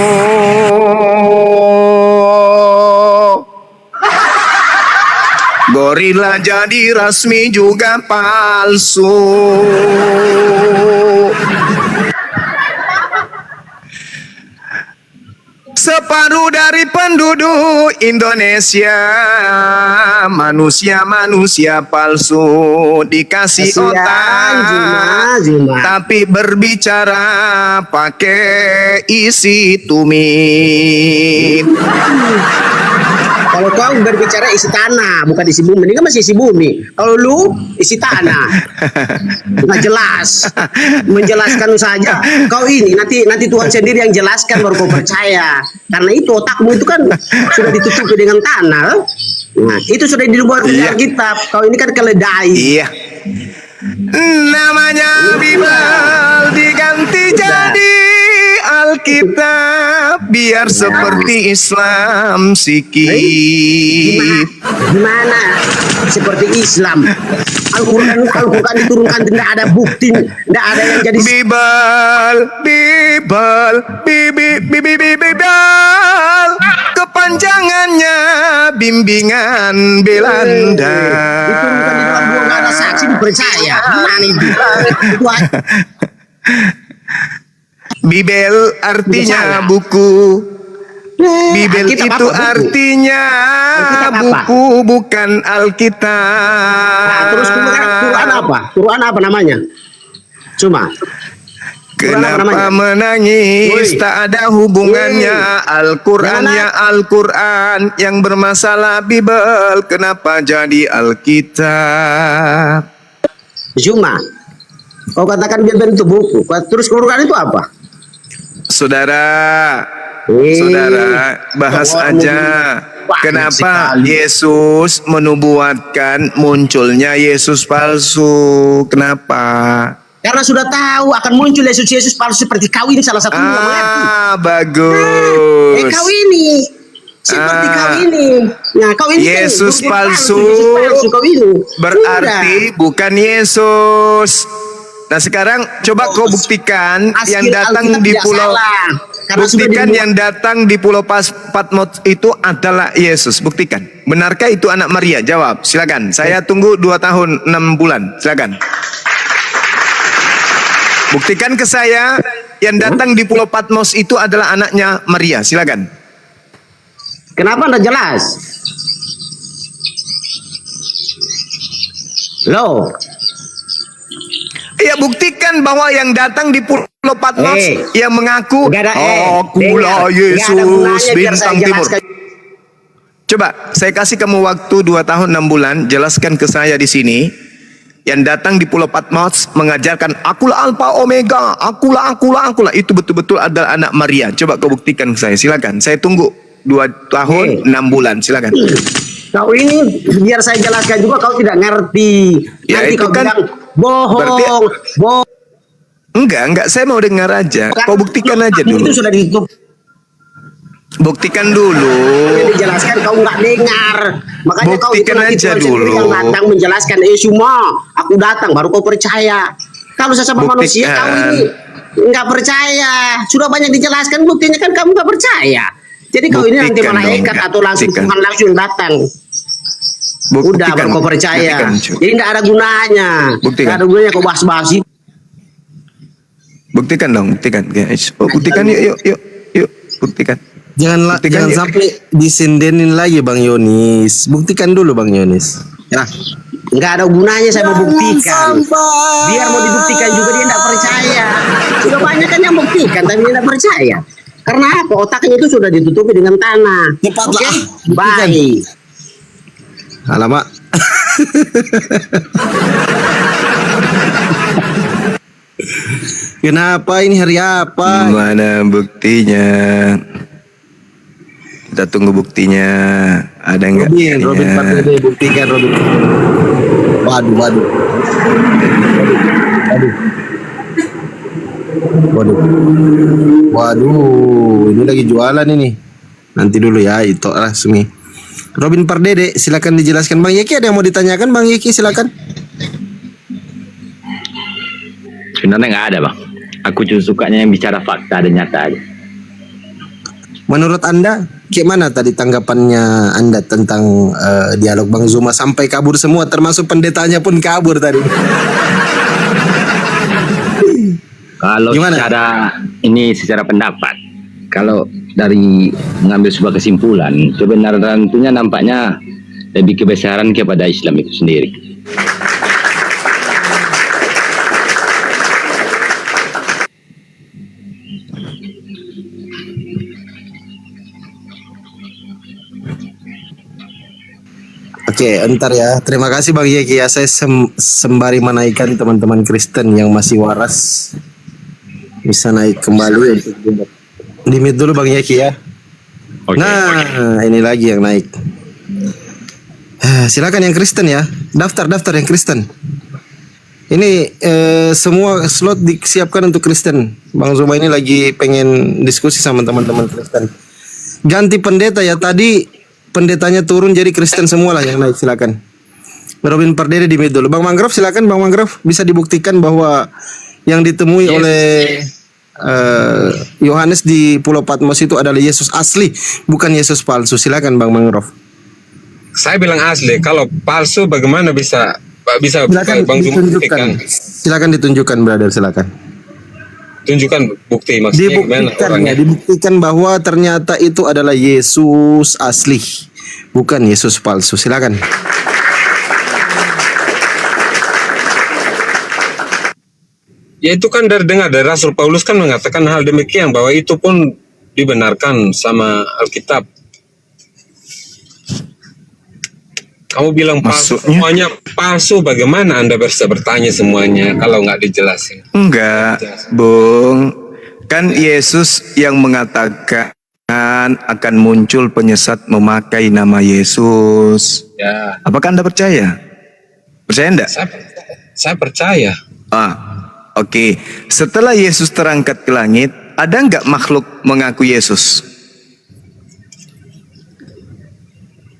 Gorila jadi resmi juga palsu. separuh dari penduduk Indonesia manusia palsu, dikasih otak tapi berbicara pakai isi tumit. Kalau kau berbicara isi tanah, bukan isi bumi. Ini kan masih isi bumi. Kalau lu isi tanah, nggak jelas. Menjelaskan saja. Kau ini nanti Tuhan sendiri yang jelaskan baru kau percaya. Karena itu otakmu itu kan sudah ditutupi dengan tanah. Nah, itu sudah dibuat di Alkitab. Kau ini kan keledai. Iya. Namanya Bible diganti jadi Alkitab biar seperti Islam sikit. Gimana? Seperti Islam. Al-Quran diturunkan tidak ada bukti, tidak ada yang jadi Bible kepanjangannya bimbingan Belanda. diturunkan di dalam buah, nggak ada saksi dipercaya. Gimana itu? Bibel artinya buku. Bibel Alkitab itu apa, buku? artinya Alkitab apa? buku, bukan Alkitab. Nah, terus Quran apa? Quran apa namanya? Cuma Kenapa menangis? Woi. Tak ada hubungannya. Al-Qurannya Al-Quran, yang bermasalah Bibel. Kenapa jadi Alkitab? Cuma kau katakan Bibel itu buku. Terus Quran itu apa? Saudara, bahas Wah, aja. wah, Kenapa sekali. Yesus menubuatkan munculnya Yesus palsu? Kenapa? Karena sudah tahu akan muncul Yesus palsu seperti kau ini salah satunya yang mengerti. Bagus. Kau ini seperti kau ini. Nah, kau ini kan Yesus Yesus palsu kau ini. berarti bukan Yesus. Nah, sekarang coba kau buktikan yang datang di pulau. Buktikan yang datang di Pulau Patmos itu adalah Yesus. Buktikan. Benarkah itu anak Maria? Jawab. Silakan. Saya tunggu 2 tahun 6 bulan. Silakan. Buktikan ke saya yang datang di Pulau Patmos itu adalah anaknya Maria. Silakan. Kenapa anda jelas? Loh, Ya, buktikan bahwa yang datang di Pulau Patmos yang mengaku akulah Yesus bintang timur. Coba saya kasih kamu waktu 2 tahun 6 bulan, jelaskan ke saya di sini. Yang datang di Pulau Patmos mengajarkan akulah Alfa Omega, akulah. Itu betul-betul adalah anak Maria. Coba kau buktikan ke saya. Silakan. Saya tunggu 2 tahun 6 bulan. Silakan. kau ini biar saya jelaskan juga kau tidak ngerti. Ya, Nanti itu kau kan bilang bohong. Enggak, saya mau dengar aja. Kau buktikan aja dulu. Itu sudah ditutup. Buktikan dulu. Dijelaskan kau nggak dengar. Makanya kau itu Buktikan nanti aja Tuhan sendiri dulu. yang datang menjelaskan. Semua aku datang baru kau percaya. Kalau sesama manusia kau ini nggak percaya. Sudah banyak dijelaskan buktinya kan kamu nggak percaya. Jadi kau ini nanti Buktikan malaikat dong, atau langsung buktikan. Tuhan langsung datang. Udah baru kau percaya. Buktikan. Jadi nggak ada gunanya. Buktikan. Nggak ada gunanya kau bahas-bahas itu. Buktikan dong, buktikan guys. Buktikan yuk. Buktikan. Jangan sampai disendenin lagi Bang Yonis. Buktikan dulu Bang Yonis. Ya. Nggak ada gunanya saya mau buktikan. Biar mau dibuktikan juga dia tidak percaya. Sudah banyak kan yang buktikan tapi dia tidak percaya. Karena apa? Otaknya itu sudah ditutupi dengan tanah. Cepatlah. Baik. Alamak. Kenapa ini hari apa? Mana buktinya? Kita tunggu buktinya. Ada nggak? Robin Pardede buktikan Robin. Waduh. Waduh, ini lagi jualan ini. Nanti dulu ya, itu resmi. Robin Pardede, silakan dijelaskan. Bang Yeki ada yang mau ditanyakan? Bang Yeki silakan. Sebenarnya nggak ada bang. Aku cuma sukanya yang bicara fakta dan nyata aja. Menurut Anda, gimana tadi tanggapannya Anda tentang dialog Bang Zuma sampai kabur semua, termasuk pendetanya pun kabur tadi. Kalau secara pendapat, kalau dari mengambil sebuah kesimpulan, kebenaran tentunya nampaknya lebih kebesaran kepada Islam itu sendiri. Oke, entar ya. Terima kasih Bang Yeki ya. Saya sembari menaikkan teman-teman Kristen yang masih waras bisa naik kembali untuk di mute dulu Bang Yeki ya. Nah, ini lagi yang naik. Silakan yang Kristen ya. Daftar yang Kristen. Ini semua slot disiapkan untuk Kristen. Bang Zuma ini lagi pengen diskusi sama teman-teman Kristen. Ganti pendeta ya. Tadi pendetanya turun jadi Kristen semua lah yang naik, silakan. Robin Pardede di mute dulu. Bang Mangrove silakan Bang Mangrove, bisa dibuktikan bahwa yang ditemui oleh Yohanes di Pulau Patmos itu adalah Yesus asli, bukan Yesus palsu. Silakan Bang Mangrove. Saya bilang asli, kalau palsu bagaimana bisa Silakan Bang Zuma ditunjukkan. Silakan ditunjukkan brother, silakan. tunjukkan bukti maksudnya gimana orangnya. Dibuktikan bahwa ternyata itu adalah Yesus asli, bukan Yesus palsu. Silakan. Ya itu kan dengar dari Rasul Paulus kan mengatakan hal demikian, bahwa itu pun dibenarkan sama Alkitab. Kamu bilang palsu, semuanya palsu, bagaimana Anda bisa bertanya semuanya kalau nggak dijelasin? Enggak, Bung. Kan Yesus yang mengatakan akan muncul penyesat memakai nama Yesus. Ya. Apakah Anda percaya? Percaya enggak? Saya percaya. Oke. Setelah Yesus terangkat ke langit, ada enggak makhluk mengaku Yesus?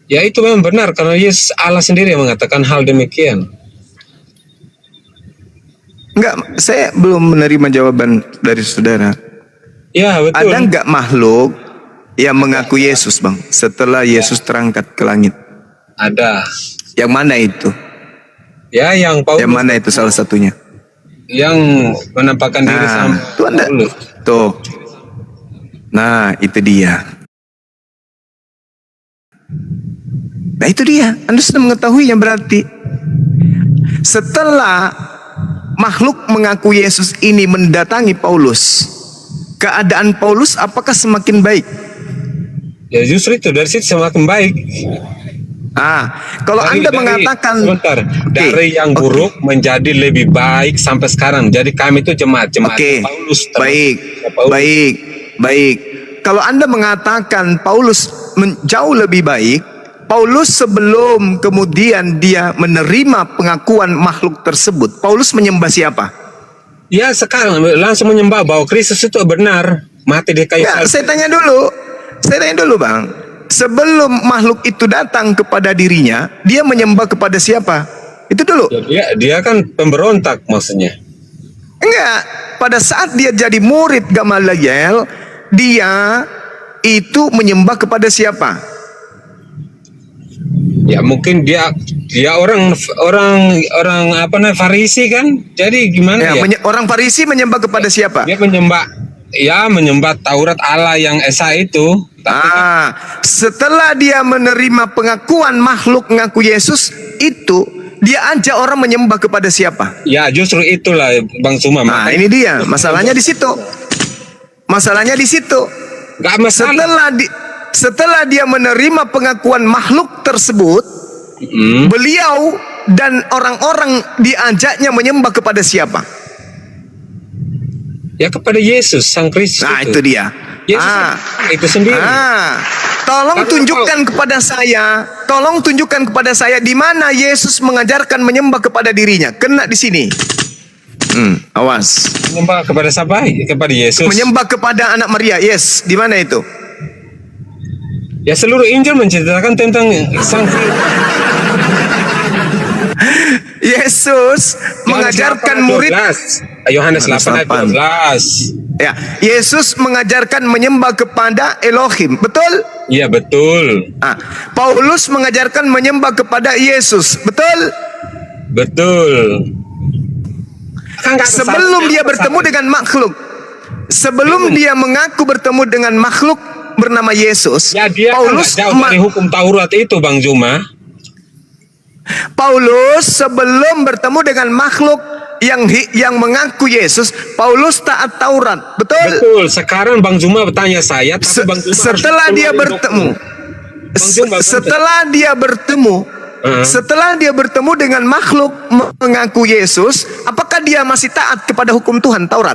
Ya itu memang benar, karena Yesus Allah sendiri yang mengatakan hal demikian. Enggak, saya belum menerima jawaban dari saudara. Ya betul. Ada enggak makhluk yang mengaku Yesus, Bang, setelah Yesus terangkat ke langit? Ada. Yang mana itu? Ya, yang Paulus. Yang mana itu salah satunya? Yang menampakkan diri sama Paulus. Tuh. Nah, itu dia. Nah itu dia, Anda sudah mengetahuinya berarti. Setelah makhluk mengaku Yesus ini mendatangi Paulus, keadaan Paulus apakah semakin baik? Ya justru itu, dari situ semakin baik. Kalau Anda mengatakan sebentar, dari yang buruk menjadi lebih baik sampai sekarang. Jadi kami itu jemaat Paulus. Baik. Kalau Anda mengatakan Paulus jauh lebih baik, Paulus sebelum kemudian dia menerima pengakuan makhluk tersebut, Paulus menyembah siapa? Ya sekarang langsung menyembah bahwa Kristus itu benar, mati di kayu salib. Saya tanya dulu Bang, sebelum makhluk itu datang kepada dirinya, dia menyembah kepada siapa? Itu dulu. Ya, dia kan pemberontak maksudnya. Enggak, pada saat dia jadi murid Gamaliel, dia itu menyembah kepada siapa? Ya mungkin dia orang apa namanya Farisi kan. Jadi gimana ya? Orang Farisi menyembah kepada siapa? Dia menyembah Taurat Allah yang Esa itu. Setelah dia menerima pengakuan makhluk mengaku Yesus itu, dia ajak orang menyembah kepada siapa? Ya justru itulah Bang Suma. Ini dia masalahnya di situ. Gak masalah. Setelah dia menerima pengakuan makhluk tersebut, beliau dan orang-orang diajaknya menyembah kepada siapa? Ya kepada Yesus Sang Kristus. Itu dia. Yesus itu sendiri. Tolong tunjukkan kepada saya di mana Yesus mengajarkan menyembah kepada dirinya. Kena di sini. Awas. Menyembah kepada siapa? Kepada Yesus. Menyembah kepada anak Maria. Yes, di mana itu? Ya seluruh Injil menceritakan tentang Sang Yesus mengajarkan murid. Yohanes 8 ayat 12. Ya, Yesus mengajarkan menyembah kepada Elohim, betul? Iya betul. Paulus mengajarkan menyembah kepada Yesus, betul? Betul. Sebelum dia bertemu dengan makhluk, sebelum dia mengaku bertemu dengan makhluk, bernama Yesus, Ya dia Paulus kan jauh dari hukum Taurat itu Bang Juma. Paulus sebelum bertemu dengan makhluk yang mengaku Yesus, Paulus taat Taurat. Betul? Betul. Sekarang Bang Juma bertanya saya, tapi Bang Juma setelah dia bertemu, setelah dia bertemu dengan makhluk mengaku Yesus, apakah dia masih taat kepada hukum Tuhan Taurat?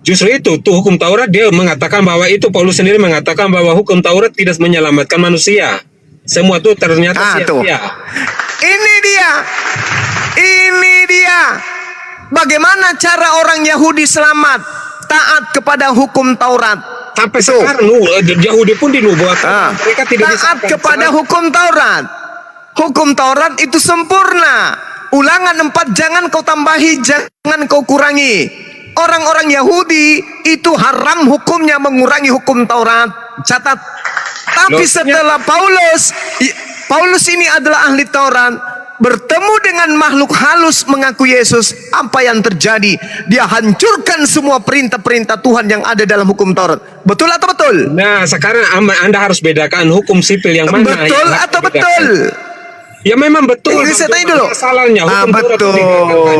Justru itu tuh hukum Taurat, dia mengatakan bahwa itu, Paulus sendiri mengatakan bahwa hukum Taurat tidak menyelamatkan manusia. Semua tuh ternyata sia-sia. Ini dia. Bagaimana cara orang Yahudi selamat? Taat kepada hukum Taurat. Sampai sekarang Yahudi pun dinubuatkan. Mereka tidak taat kepada hukum Taurat. Hukum Taurat itu sempurna. Ulangan 4 jangan kau tambahi, jangan kau kurangi. Orang-orang Yahudi itu haram hukumnya mengurangi hukum Taurat. Catat. Tapi setelah Paulus ini adalah ahli Taurat, bertemu dengan makhluk halus mengaku Yesus, apa yang terjadi? Dia hancurkan semua perintah-perintah Tuhan yang ada dalam hukum Taurat. Betul atau betul? Nah, sekarang Anda harus bedakan hukum sipil yang mana. Betul atau betul? Ya memang betul. Ini saya tanya dulu. Salahnya hukum Taurat betul.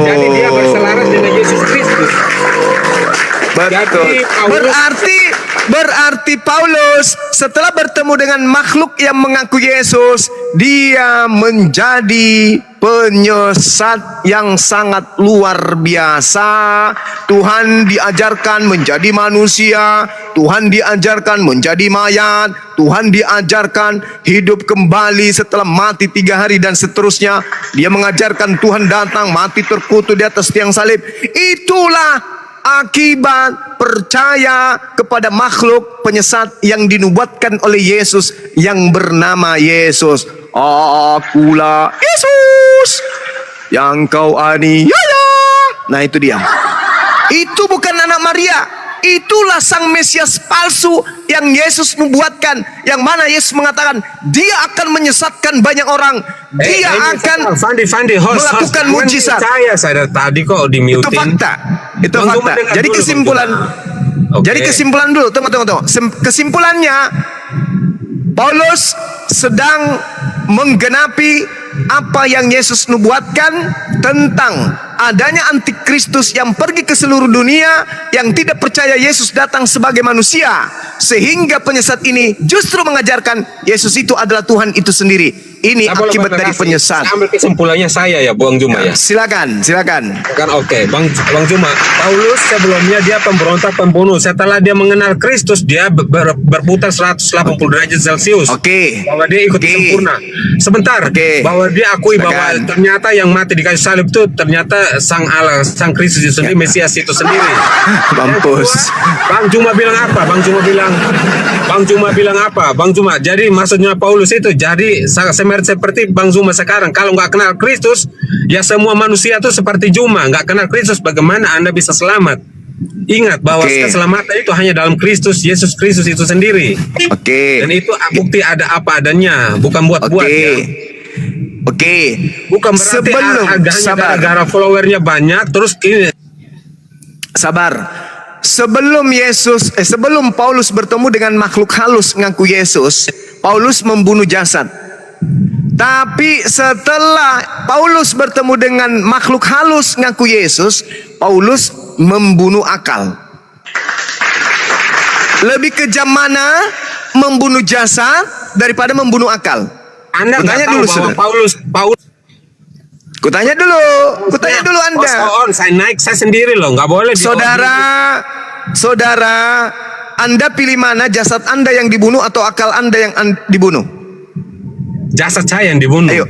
Jadi dia berselaras dengan Yesus Kristus. Betul. Berarti Paulus setelah bertemu dengan makhluk yang mengaku Yesus, dia menjadi penyesat yang sangat luar biasa. Tuhan diajarkan menjadi manusia, Tuhan diajarkan menjadi mayat, Tuhan diajarkan hidup kembali setelah mati 3 hari dan seterusnya. Dia mengajarkan Tuhan datang mati terkutuk di atas tiang salib. Itulah akibat percaya kepada makhluk penyesat yang dinubuatkan oleh Yesus yang bernama Yesus. Akulah Yesus yang kau aniaya. Nah itu dia. Itu bukan anak Maria. Itulah sang Mesias palsu yang Yesus nubuatkan, yang mana Yesus mengatakan dia akan menyesatkan banyak orang. Dia akan melakukan mujizat. Saya tadi kok di-muting. Itu fakta. Itu fakta. Jadi kesimpulan. Jadi kesimpulan dulu. Tunggu. Kesimpulannya, Paulus sedang menggenapi apa yang Yesus nubuatkan tentang adanya antikristus yang pergi ke seluruh dunia, yang tidak percaya Yesus datang sebagai manusia, sehingga penyesat ini justru mengajarkan Yesus itu adalah Tuhan itu sendiri. Ini akibat dari penyesat. Ambil kesimpulannya saya ya, Bang Juma ya. Silakan. Kan oke, Bang Juma. Paulus sebelumnya dia pemberontak, pembunuh. Setelah dia mengenal Kristus, dia berputar 180 derajat Celcius. Bahwa dia ikut sempurna. Sebentar. Bahwa dia akui bahwa ternyata yang mati di kayu salib itu ternyata sang Allah, sang Kristus itu sendiri, Mesias itu sendiri. Mampus. Bang Juma bilang apa? Bang Juma. Jadi maksudnya Paulus itu jadi seperti Bang Juma sekarang. Kalau nggak kenal Kristus, ya semua manusia itu seperti Juma, nggak kenal Kristus. Bagaimana Anda bisa selamat? Ingat bahwa keselamatan itu hanya dalam Kristus, Yesus Kristus itu sendiri. Dan itu bukti ada apa adanya, bukan buat-buat ya. Bukan berarti hanya gara-gara followernya banyak terus ini. Sebelum Paulus bertemu dengan makhluk halus ngaku Yesus, Paulus membunuh jasad. Tapi setelah Paulus bertemu dengan makhluk halus ngaku Yesus, Paulus membunuh akal. Lebih kejam mana membunuh jasad daripada membunuh akal? Anda tanya dulu, bahwa Paulus Kutanya dulu Anda. Saya sendiri loh, nggak boleh. Saudara, Anda pilih mana, jasad Anda yang dibunuh atau akal Anda yang dibunuh? Jasad saya yang dibunuh. Ayo.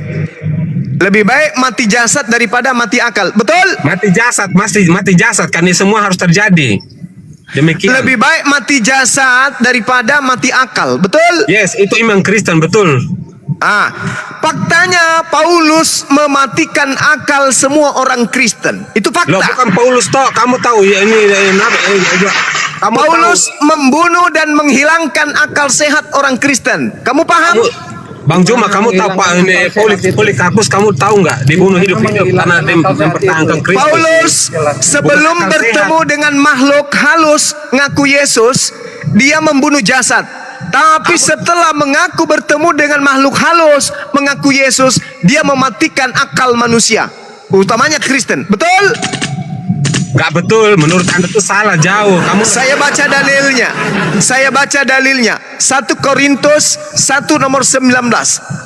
Lebih baik mati jasad daripada mati akal. Betul? Mati jasad karena semua harus terjadi. Demikian. Lebih baik mati jasad daripada mati akal. Betul? Yes, itu iman Kristen, betul. Faktanya Paulus mematikan akal semua orang Kristen. Itu fakta. Loh, bukan Paulus toh, kamu tahu ya ini Paulus membunuh dan menghilangkan akal sehat orang Kristen. Kamu paham? Bang Juma, kamu tahu Pak ini Polikarpus, kamu tahu nggak dibunuh hidup-hidup karena mempertahankan Kristus. Paulus sebelum bertemu dengan makhluk halus ngaku Yesus, dia membunuh jasad. Tapi setelah mengaku bertemu dengan makhluk halus, mengaku Yesus, dia mematikan akal manusia, utamanya Kristen. Betul? Gak betul, menurut Anda itu salah jauh. Saya baca dalilnya. 1 Korintus 1 nomor 19.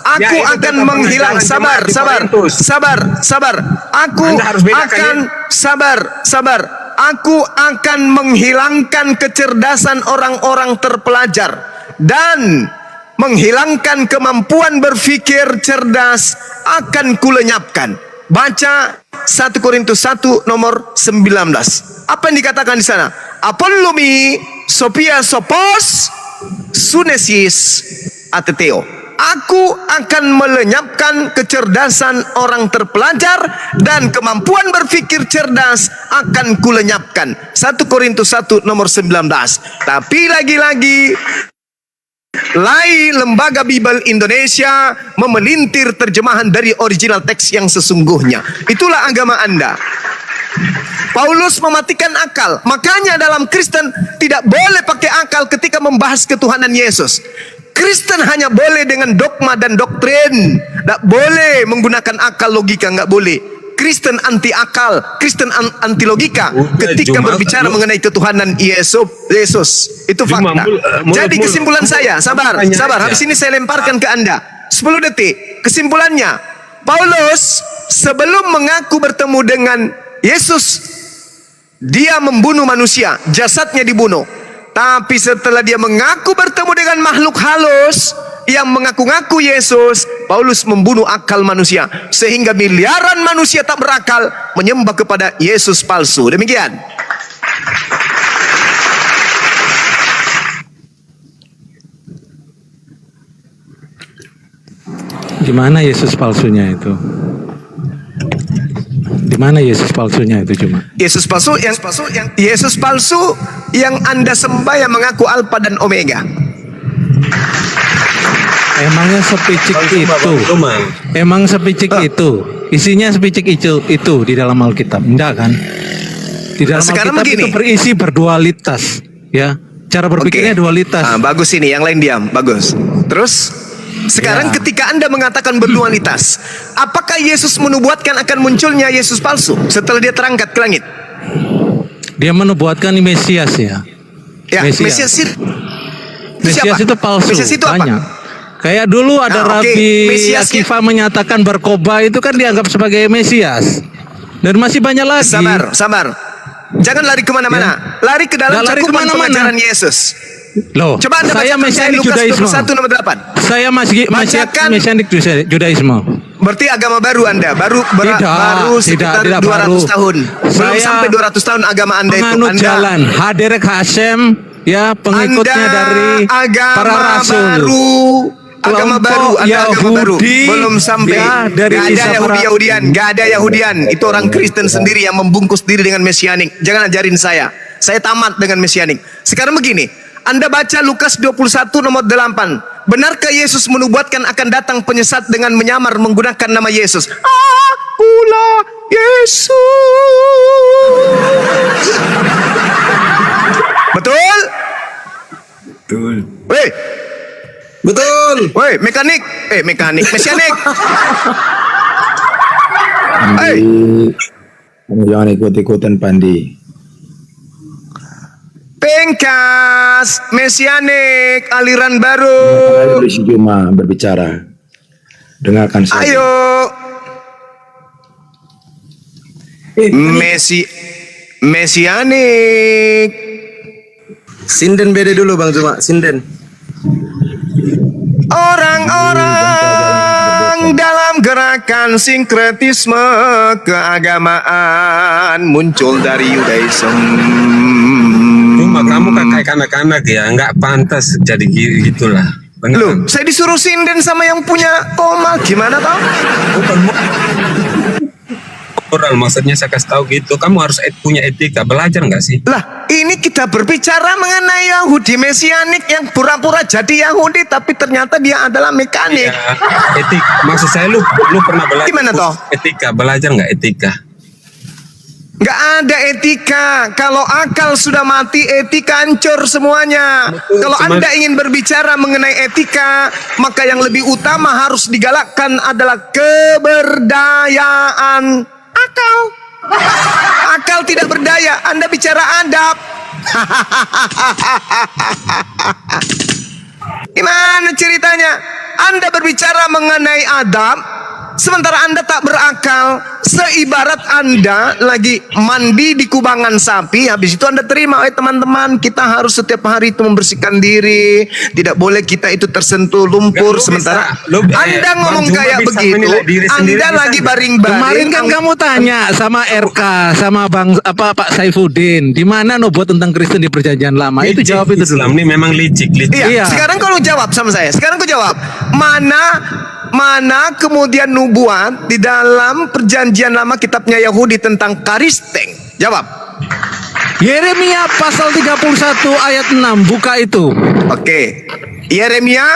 Aku Ya, itu akan tentang menghilang. pengajaran jemaat di Korintus. Sabar. Aku Anda harus bedakan, akan sabar. Aku akan menghilangkan kecerdasan orang-orang terpelajar dan menghilangkan kemampuan berpikir cerdas akan kulenyapkan. Baca 1 Korintus 1 nomor 19. Apa yang dikatakan di sana? Apollumi Sophia Sopos Sunesis Ateteo. Aku akan melenyapkan kecerdasan orang terpelajar dan kemampuan berpikir cerdas akan kulenyapkan. 1 Korintus 1 nomor 19. Tapi lagi-lagi Lembaga Bible Indonesia memelintir terjemahan dari original teks yang sesungguhnya. Itulah agama Anda. Paulus mematikan akal. Makanya dalam Kristen tidak boleh pakai akal ketika membahas ketuhanan Yesus. Kristen hanya boleh dengan dogma dan doktrin. Tidak boleh menggunakan akal, logika, nggak boleh. Kristen anti akal, Kristen anti logika ketika berbicara mengenai ketuhanan Yesus. Itu fakta. Jadi kesimpulan saya, sabar. Habis ini saya lemparkan ke Anda. 10 detik. Kesimpulannya, Paulus sebelum mengaku bertemu dengan Yesus, dia membunuh manusia, jasadnya dibunuh. Tapi setelah dia mengaku bertemu dengan makhluk halus yang mengaku-ngaku Yesus, Paulus membunuh akal manusia sehingga miliaran manusia tak berakal menyembah kepada Yesus palsu. Demikian. Di mana Yesus palsunya itu? Di mana Yesus palsunya itu cuma? Yesus palsu yang Anda sembah yang mengaku Alfa dan Omega. Emangnya sepicik itu? Emang sepicik itu? Isinya sepicik itu di dalam Alkitab, enggak kan? Di dalam Alkitab itu berisi berdualitas, ya. Cara berpikirnya dualitas. Bagus ini, yang lain diam. Bagus. Terus? Sekarang ketika Anda mengatakan berdualitas, apakah Yesus menubuatkan akan munculnya Yesus palsu setelah dia terangkat ke langit? Dia menubuatkan Mesias ya. Ya, Mesias itu palsu. Mesias itu banyak. apa? Kayak dulu ada Rabi Akiva menyatakan berkoba itu kan dianggap sebagai Mesias. Dan masih banyak lagi. Sabar. Jangan lari kemana-mana. Lari ke dalam cakupan pengajaran Yesus. Loh, coba Anda saya Mesianik Judaisme. Saya Mesianik Judaisme. Berarti agama baru Anda, baru sekitar 200 tahun. Belum sampai 200 tahun agama Anda itu. Penganut jalan Haderek Hashem, ya, pengikutnya dari para rasul. Agama baru, belum sampai ya, dari Gak ada Yahudian. Itu orang Kristen sendiri yang membungkus diri dengan Mesianik. Jangan ajarin saya tamat dengan Mesianik. Sekarang begini, Anda baca Lukas 21 nomor 8. Benarkah Yesus menubuatkan akan datang penyesat dengan menyamar menggunakan nama Yesus? Akulah Yesus. Betul? Betul. Woi, mekanik. Mesianik. Kamu jangan ikut-ikutan Pandi. Pengkas, Mesianik, aliran baru. Si Juma berbicara. Dengarkan saya. Ayo. Mesianik. Sinden beda dulu Bang Juma, sinden. Orang-orang dalam gerakan sinkretisme keagamaan muncul dari Yudaism. Cuma kamu kayak kanak-kanak ya, nggak pantas jadi gitulah. Loh, saya disuruh sinden sama yang punya koma, gimana tau? Orang maksudnya saya kasih tahu gitu, kamu harus punya etika, belajar nggak sih? Lah, ini kita berbicara mengenai Yahudi Mesianik yang pura-pura jadi Yahudi tapi ternyata dia adalah mekanik. Ya, etika, maksud saya lu pernah belajar? Gimana toh? Etika, belajar nggak etika? Nggak ada etika. Kalau akal sudah mati, etika hancur semuanya. Kalau Anda ingin berbicara mengenai etika, maka yang lebih utama harus digalakkan adalah keberdayaan akal. Akal tidak berdaya. Anda bicara adab. Gimana ceritanya? Anda berbicara mengenai adab, sementara Anda tak berakal. Seibarat Anda lagi mandi di kubangan sapi, habis itu Anda terima, teman-teman, kita harus setiap hari itu membersihkan diri, tidak boleh kita itu tersentuh lumpur. Sementara Anda ngomong kayak begitu, Anda lagi baring-baring. Kemarin kan kamu tanya sama RK, sama Pak Saifuddin, di mana nubuat tentang Kristen di Perjanjian Lama? Itu jawab itu dulu. Islam ini memang licik. Iya. Sekarang kalau jawab sama saya, sekarang kau jawab, mana kemudian nubuat di dalam Perjanjian Lama kitabnya Yahudi tentang karisteng? Jawab. Yeremia pasal 31 ayat 6, buka itu. Oke. Yeremia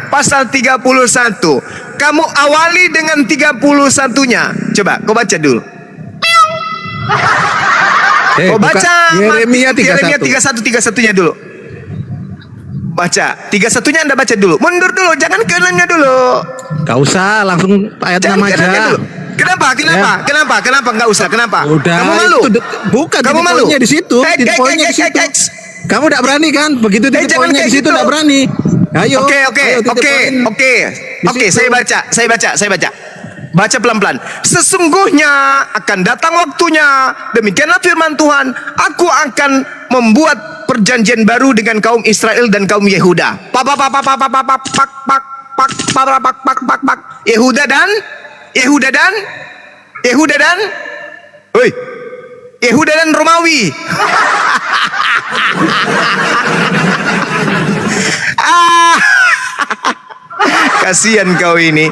pasal 31. Kamu awali dengan 31-nya. Coba kau baca dulu. Kau baca Yeremia 31-nya dulu. Baca 31-nya, Anda baca dulu. Mundur dulu, jangan ke 6-nya dulu. Gak usah, langsung ayat 6 aja. Kenapa? Kenapa nggak usah? Kenapa? Udah. Kamu malu? Bukan. Kamu malu? Di situ. Titik poinnya di situ. Kamu tidak berani kan? Begitu titik poinnya di situ tidak berani. Ayo. Oke. Saya baca. Baca pelan-pelan. Sesungguhnya akan datang waktunya, demikianlah firman Tuhan, aku akan membuat perjanjian baru dengan kaum Israel dan kaum Yehuda. Yehuda dan Romawi. Kasihan kau ini.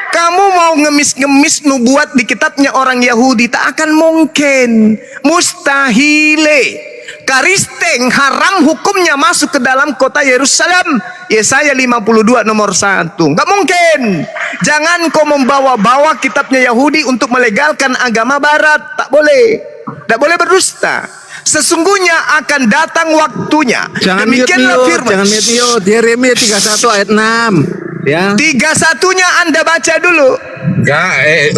Kamu mau ngemis-ngemis nubuat di kitabnya orang Yahudi, tak akan mungkin. Mustahile. Karisteng haram hukumnya masuk ke dalam kota Yerusalem. Yesaya 52 nomor 1. Nggak mungkin. Jangan kau membawa-bawa kitabnya Yahudi untuk melegalkan agama barat. Tak boleh. Tak boleh berdusta. Sesungguhnya akan datang waktunya. Demikianlah firman. Jangan mute. Yeremia 31 ayat 6. Ya. 31-nya Anda baca dulu.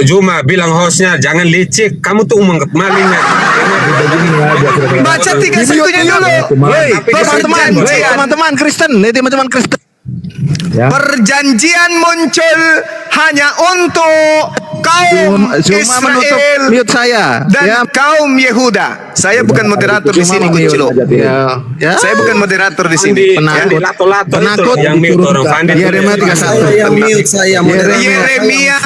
Juma bilang hostnya jangan licik. Kamu tuh malingnya. Baca 31-nya dulu. Teman-teman Kristen. Ya. Perjanjian muncul hanya untuk kaum Israel mute saya dan kaum Yehuda. Saya bukan moderator di sini, Kucilo. Ya. Saya bukan moderator di sini. Penakut yang mute orang Fandi. Yeremia 31. Yang mute saya Yeremia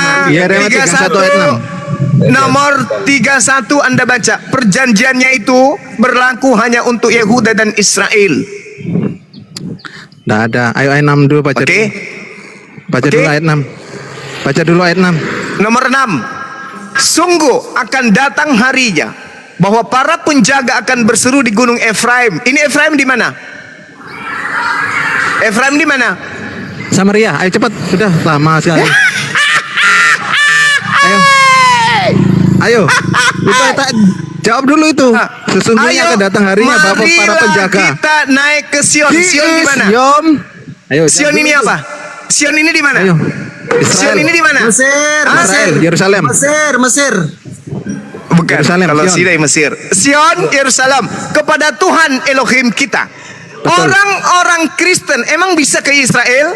31 ayat 6. Nomor 31 Anda baca. Perjanjiannya itu berlaku hanya untuk Yehuda dan Israel. Nggak ada. Ayo ayat 6 dulu baca. Oke. Baca dulu ayat 6. Baca dulu ayat 6. Nomor 6. Sungguh akan datang harinya bahwa para penjaga akan berseru di gunung Efraim. Ini Efraim di mana? Efraim di mana? Samaria. Ayo cepat. Sudah lama sekali. Ayo. Jawab dulu itu. Sesungguhnya akan datang harinya bahwa para penjaga. Kita naik ke Sion. Sion di mana? Ayo. Sion ini apa? Sion ini di mana? Ayo. Sion ini di mana? Mesir. Yerusalem. Mesir. Bukan. Yerusalem, Kalau Sion. Sinai Mesir. Sion, Yerusalem. Kepada Tuhan Elohim kita. Orang-orang Kristen emang bisa ke Israel?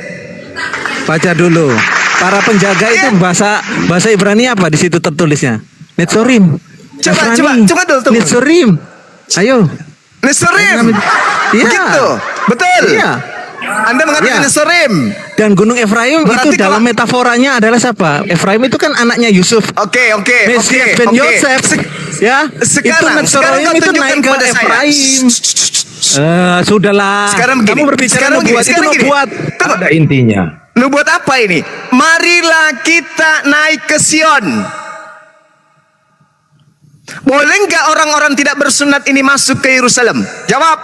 Baca dulu. Para penjaga itu bahasa Ibrani apa di situ tertulisnya? Netzorim. Coba dulu. Netzorim. Ayo. Netzorim. Iya. Begitu. Betul. Iya. Anda mengatakan Netzorim. Dan Gunung Efraim Berarti itu dalam metaforanya adalah siapa? Efraim itu kan anaknya Yusuf. Oke. Mesias ben Yosef. Ya. Sekarang itu kau naik ke kepada Efraim. Sudahlah. Sekarang begini. Kamu berbicara nubuat itu nubuat. Ada intinya. Nubuat apa ini? Marilah kita naik ke Sion. Boleh nggak orang-orang tidak bersunat ini masuk ke Yerusalem? Jawab.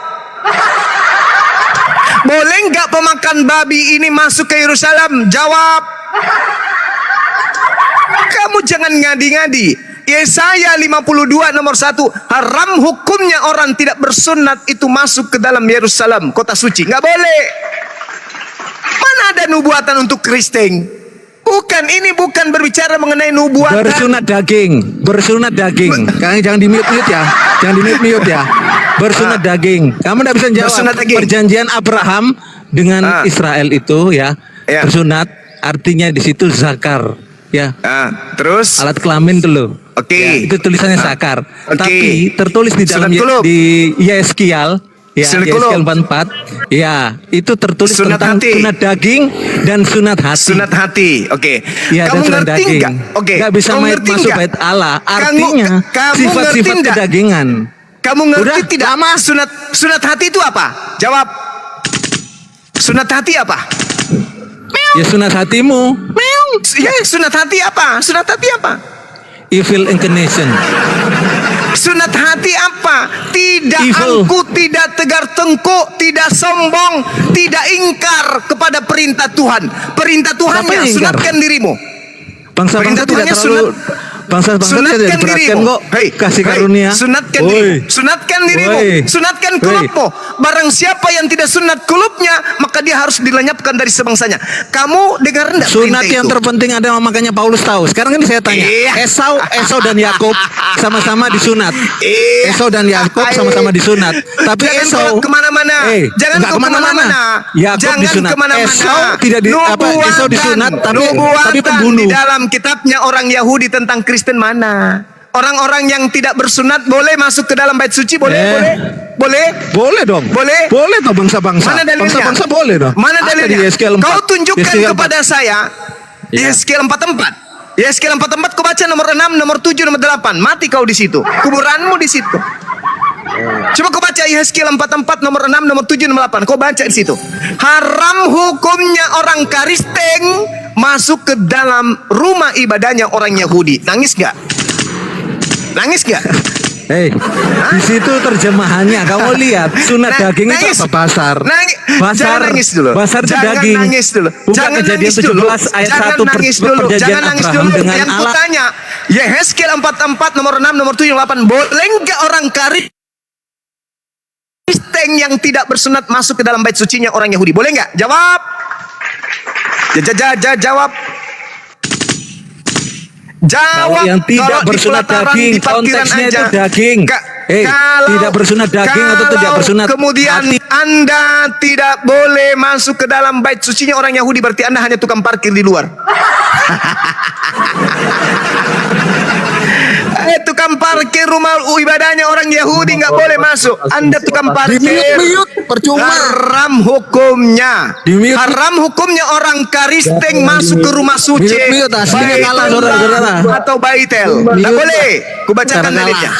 Boleh nggak pemakan babi ini masuk ke Yerusalem? Jawab. Kamu jangan ngadi-ngadi. Yesaya 52 nomor 1, haram hukumnya orang tidak bersunat itu masuk ke dalam Yerusalem, kota suci. Nggak boleh. Mana ada nubuatan untuk Kristen? Bukan, ini bukan berbicara mengenai nubuatan. Bersunat daging, bersunat daging. Jangan di mute ya, jangan di mute ya. Bersunat daging. Kamu tidak bisa jawab. Perjanjian Abraham dengan Israel itu ya, bersunat artinya di situ zakar ya. Terus alat kelamin dulu. Ya, itu tulisannya zakar. Tapi tertulis di dalam di Yeskiel ya, Yeskiel 44 ya, itu tertulis sunat tentang hati. sunat daging dan sunat hati. Sunat hati. Oke. Ya, Kamu dan sunat ngerti daging. nggak? Oke. Nggak bisa Kamu masuk ngerti nggak? bait Allah. Artinya kamu sifat-sifat ngerti nggak? kedagingan. Kamu ngerti Udah, tidak? Sunat hati itu apa? Jawab. Sunat hati apa? Ya sunat hatimu. Ya, sunat hati apa? Sunat hati apa? Evil inclination. Sunat hati apa? Tidak Evil. angkuh, tidak tegar tengkuk, tidak sombong, tidak ingkar kepada perintah Tuhan. Perintah Siapa yang Tuhannya, ingkar? sunatkan dirimu. Bangsa-bangsa Perintah tidak Tuhannya terlalu bangsa-bangsa tidak sunatkan diperhatikan dirimu. kok. Kasih karunia. Sunatkan Woi. dirimu. Sunatkan dirimu. Woi. Sunatkan Woi. kulupmu. Barang siapa yang tidak sunat kulupnya, maka dia harus dilenyapkan dari sebangsanya. Kamu dengar enggak Sunat perintah yang itu? terpenting adalah, makanya Paulus tahu. Sekarang ini saya tanya, Esau dan Yakub sama-sama disunat. Esau dan Yakub sama-sama disunat. Tapi Jangan Esau kemana-mana. Jangan nggak kemana-mana. Yakub Jangan disunat. kemana-mana. Esau tidak Esau disunat, tapi pembunuh. Di dalam kitabnya orang Yahudi tentang Kristen mana? Orang-orang yang tidak bersunat boleh masuk ke dalam bait suci? Boleh dong. Boleh toh bangsa-bangsa. Mana dalilnya? Bangsa-bangsa boleh dong. Mana Ada dalilnya? di Yeskiel 4. Kau tunjukkan Yeskiel 4. kepada saya Yeskiel 44. Yeskiel 44 kau baca nomor 6, nomor 7, nomor 8. Mati kau di situ. Kuburanmu di situ. Coba kau baca Yeskiel 44 nomor 6, nomor 7, nomor 8. Kau baca di situ. Haram hukumnya orang Kristen masuk ke dalam rumah ibadahnya orang Yahudi. Nangis gak? Nangis gak? Di situ terjemahannya kamu lihat sunat daging itu apa basar. Basar. Jangan nangis dulu. Basar itu Jangan daging. nangis dulu. Bukan Jangan Kejadian nangis dulu. 17 ayat Jangan 1 nangis dulu. perjanjian Jangan nangis Abraham dulu. dengan Yang Allah. kutanya, Yeskiel 44 nomor 6, nomor 7, nomor 8. Boleh enggak orang Kristen yang tidak bersunat masuk ke dalam bait sucinya orang Yahudi? Boleh enggak? Jawab. Jawab. Kalau yang tidak Kalau di bersunat pelataran, daging, di parkiran konteksnya aja. itu daging. Kalau- Tidak bersunat daging atau tidak kalau bersunat kemudian hati. Anda tidak boleh masuk ke dalam bait sucinya orang Yahudi, berarti Anda hanya tukang parkir di luar. Tukang parkir rumah ibadahnya orang Yahudi nggak boleh masuk. Anda tukang parkir. Di-mute, percuma. Haram hukumnya. Haram hukumnya orang Kristen masuk ke rumah suci. Mute, aslinya kalah, Baitul saudara-saudara. atau Baitel. Nggak boleh. Kubacakan dalilnya.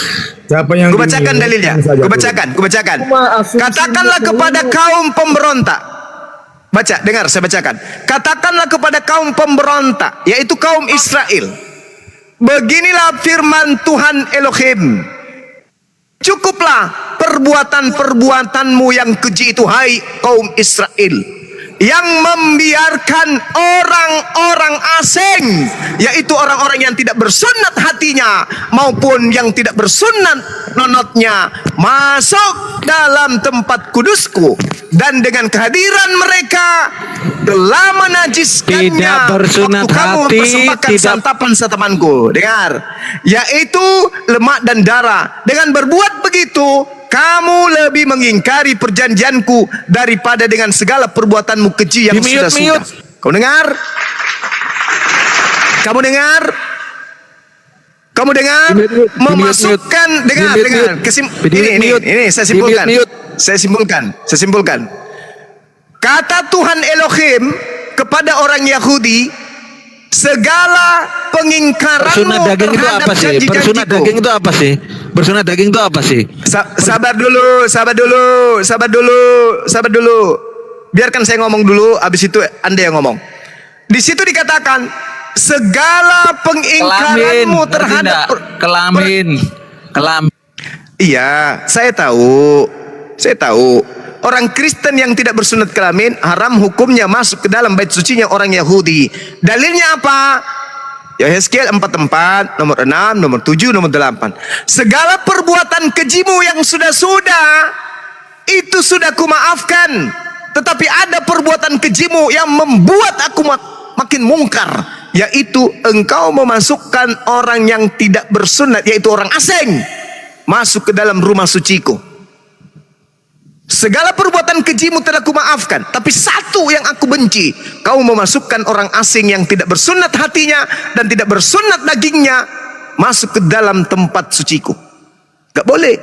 Siapa yang Kubacakan dalilnya. Kubacakan. Katakanlah kepada kaum pemberontak. Baca, dengar, saya bacakan. Katakanlah kepada kaum pemberontak, yaitu kaum Israel. Beginilah firman Tuhan Elohim. Cukuplah perbuatan-perbuatanmu yang keji itu, hai kaum Israel, yang membiarkan orang-orang asing, yaitu orang-orang yang tidak bersunat hatinya maupun yang tidak bersunat nonotnya, masuk dalam tempat kudusku, dan dengan kehadiran mereka telah menajiskannya Tidak bersunat waktu kamu hati, mempersembahkan tidak- santapan-santapanku. Dengar, yaitu lemak dan darah. Dengan berbuat begitu, kamu lebih mengingkari perjanjianku daripada dengan segala perbuatanmu keji yang sudah-sudah. Kau dengar? Kamu dengar? Kamu dengar? Memasukkan, dengar. Ini saya simpulkan. Saya simpulkan. Kata Tuhan Elohim kepada orang Yahudi, segala pengingkaranmu Bersunat daging itu terhadap apa sih? janji-janjiku. Bersunat daging itu apa sih? Bersunat daging itu apa sih? Sabar dulu. Biarkan saya ngomong dulu, habis itu Anda yang ngomong. Di situ dikatakan segala pengingkaranmu terhadap kelamin. Iya, saya tahu. Orang Kristen yang tidak bersunat kelamin haram hukumnya masuk ke dalam bait sucinya orang Yahudi. Dalilnya apa? Yehezkiel 44, nomor 6, nomor 7, nomor 8. Segala perbuatan kejimu yang sudah-sudah itu sudah kumaafkan. Tetapi ada perbuatan kejimu yang membuat aku makin mungkar, yaitu engkau memasukkan orang yang tidak bersunat, yaitu orang asing, masuk ke dalam rumah suciku. Segala perbuatan kejimu telah kumaafkan, tapi satu yang aku benci, kau memasukkan orang asing yang tidak bersunat hatinya dan tidak bersunat dagingnya masuk ke dalam tempat suciku. Gak boleh.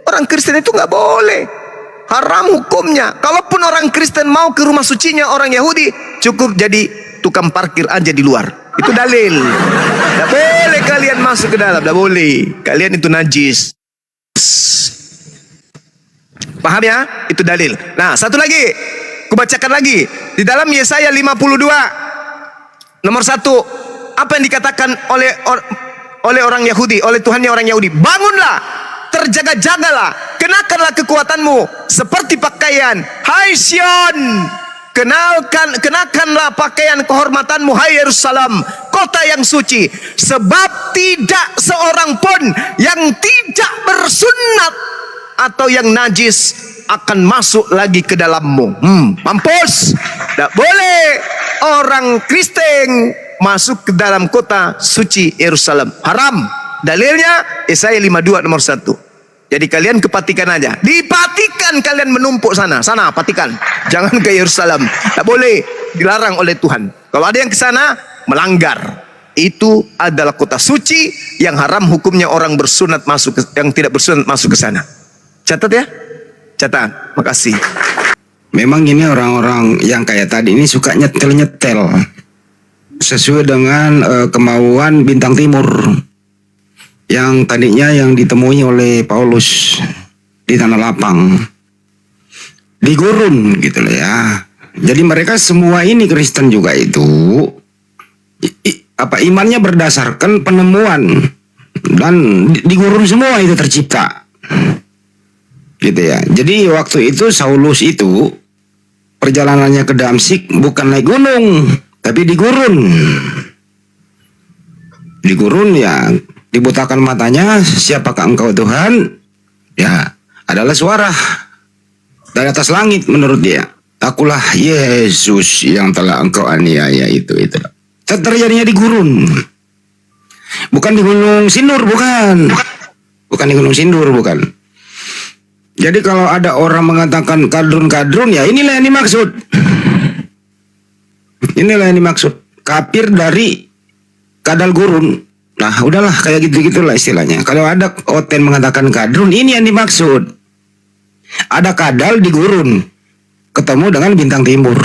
Orang Kristen itu gak boleh. Haram hukumnya. Kalaupun orang Kristen mau ke rumah sucinya orang Yahudi, cukup jadi tukang parkir aja di luar. Itu dalil. Gak boleh kalian masuk ke dalam. Gak boleh. Kalian itu najis. Paham ya? Itu dalil. Nah, satu lagi. Kubacakan lagi. Di dalam Yesaya 52 nomor 1, apa yang dikatakan oleh orang Yahudi, oleh Tuhannya orang Yahudi? Bangunlah, terjaga-jagalah, kenakanlah kekuatanmu seperti pakaian. Hai Sion, kenakanlah pakaian kehormatanmu, hai Yerusalem, kota yang suci, sebab tidak seorang pun yang tidak bersunat atau yang najis akan masuk lagi ke dalammu. Mampus. Tak boleh orang Kristen masuk ke dalam kota suci Yerusalem. Haram. Dalilnya Yesaya 52 nomor 1. Jadi kalian kepatikan aja. Dipatikan kalian menumpuk sana. Sana patikan. Jangan ke Yerusalem. Tak boleh. Dilarang oleh Tuhan. Kalau ada yang ke sana, melanggar. Itu adalah kota suci yang haram hukumnya orang bersunat masuk yang tidak bersunat masuk ke sana. Catat ya. Catat. Makasih. Memang ini orang-orang yang kayak tadi ini suka nyetel-nyetel sesuai dengan kemauan bintang timur yang tadinya yang ditemui oleh Paulus di Tanah Lapang, di gurun gitu loh ya. Jadi mereka semua ini Kristen juga itu imannya berdasarkan penemuan dan di gurun semua itu tercipta. Gitu ya. Jadi waktu itu Saulus itu perjalanannya ke Damsik bukan naik gunung, tapi di gurun. Di gurun ya, dibutakan matanya, siapakah engkau Tuhan? Ya, adalah suara dari atas langit menurut dia. Akulah Yesus yang telah engkau aniaya itu. Terjadinya di gurun. Bukan di Gunung Sindur, bukan. Bukan di Gunung Sindur, bukan. Jadi kalau ada orang mengatakan kadrun-kadrun, ya inilah yang dimaksud. Inilah yang dimaksud. Kafir dari kadal gurun. Nah, udahlah kayak gitu-gitulah istilahnya. Kalau ada oten mengatakan kadrun, ini yang dimaksud. Ada kadal di gurun, ketemu dengan bintang timur.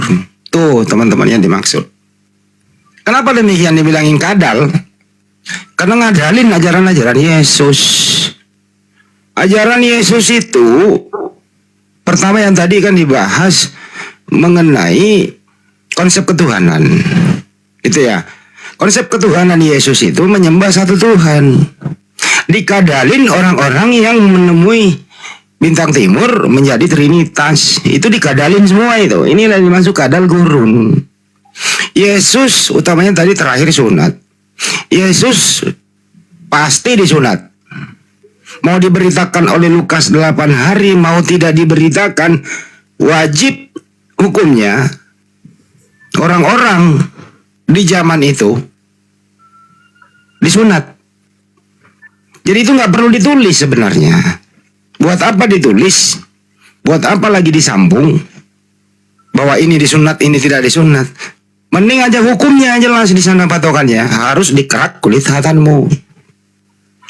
Tuh teman-teman yang dimaksud. Kenapa demikian dibilangin kadal? Karena ngadalin ajaran-ajaran Yesus. Ajaran Yesus itu pertama yang tadi kan dibahas mengenai konsep ketuhanan. Itu ya. Konsep ketuhanan Yesus itu menyembah satu Tuhan. Dikadalin orang-orang yang menemui bintang timur menjadi trinitas. Itu dikadalin semua itu. Inilah yang dimaksud kadal gurun. Yesus utamanya tadi terakhir sunat. Yesus pasti disunat. Mau diberitakan oleh Lukas 8 hari, mau tidak diberitakan, wajib hukumnya orang-orang di zaman itu disunat. Jadi itu nggak perlu ditulis sebenarnya. Buat apa ditulis? Buat apa lagi disambung? Bahwa ini disunat, ini tidak disunat. Mending aja hukumnya jelas di sana patokannya. Harus dikerak kulit hatanmu.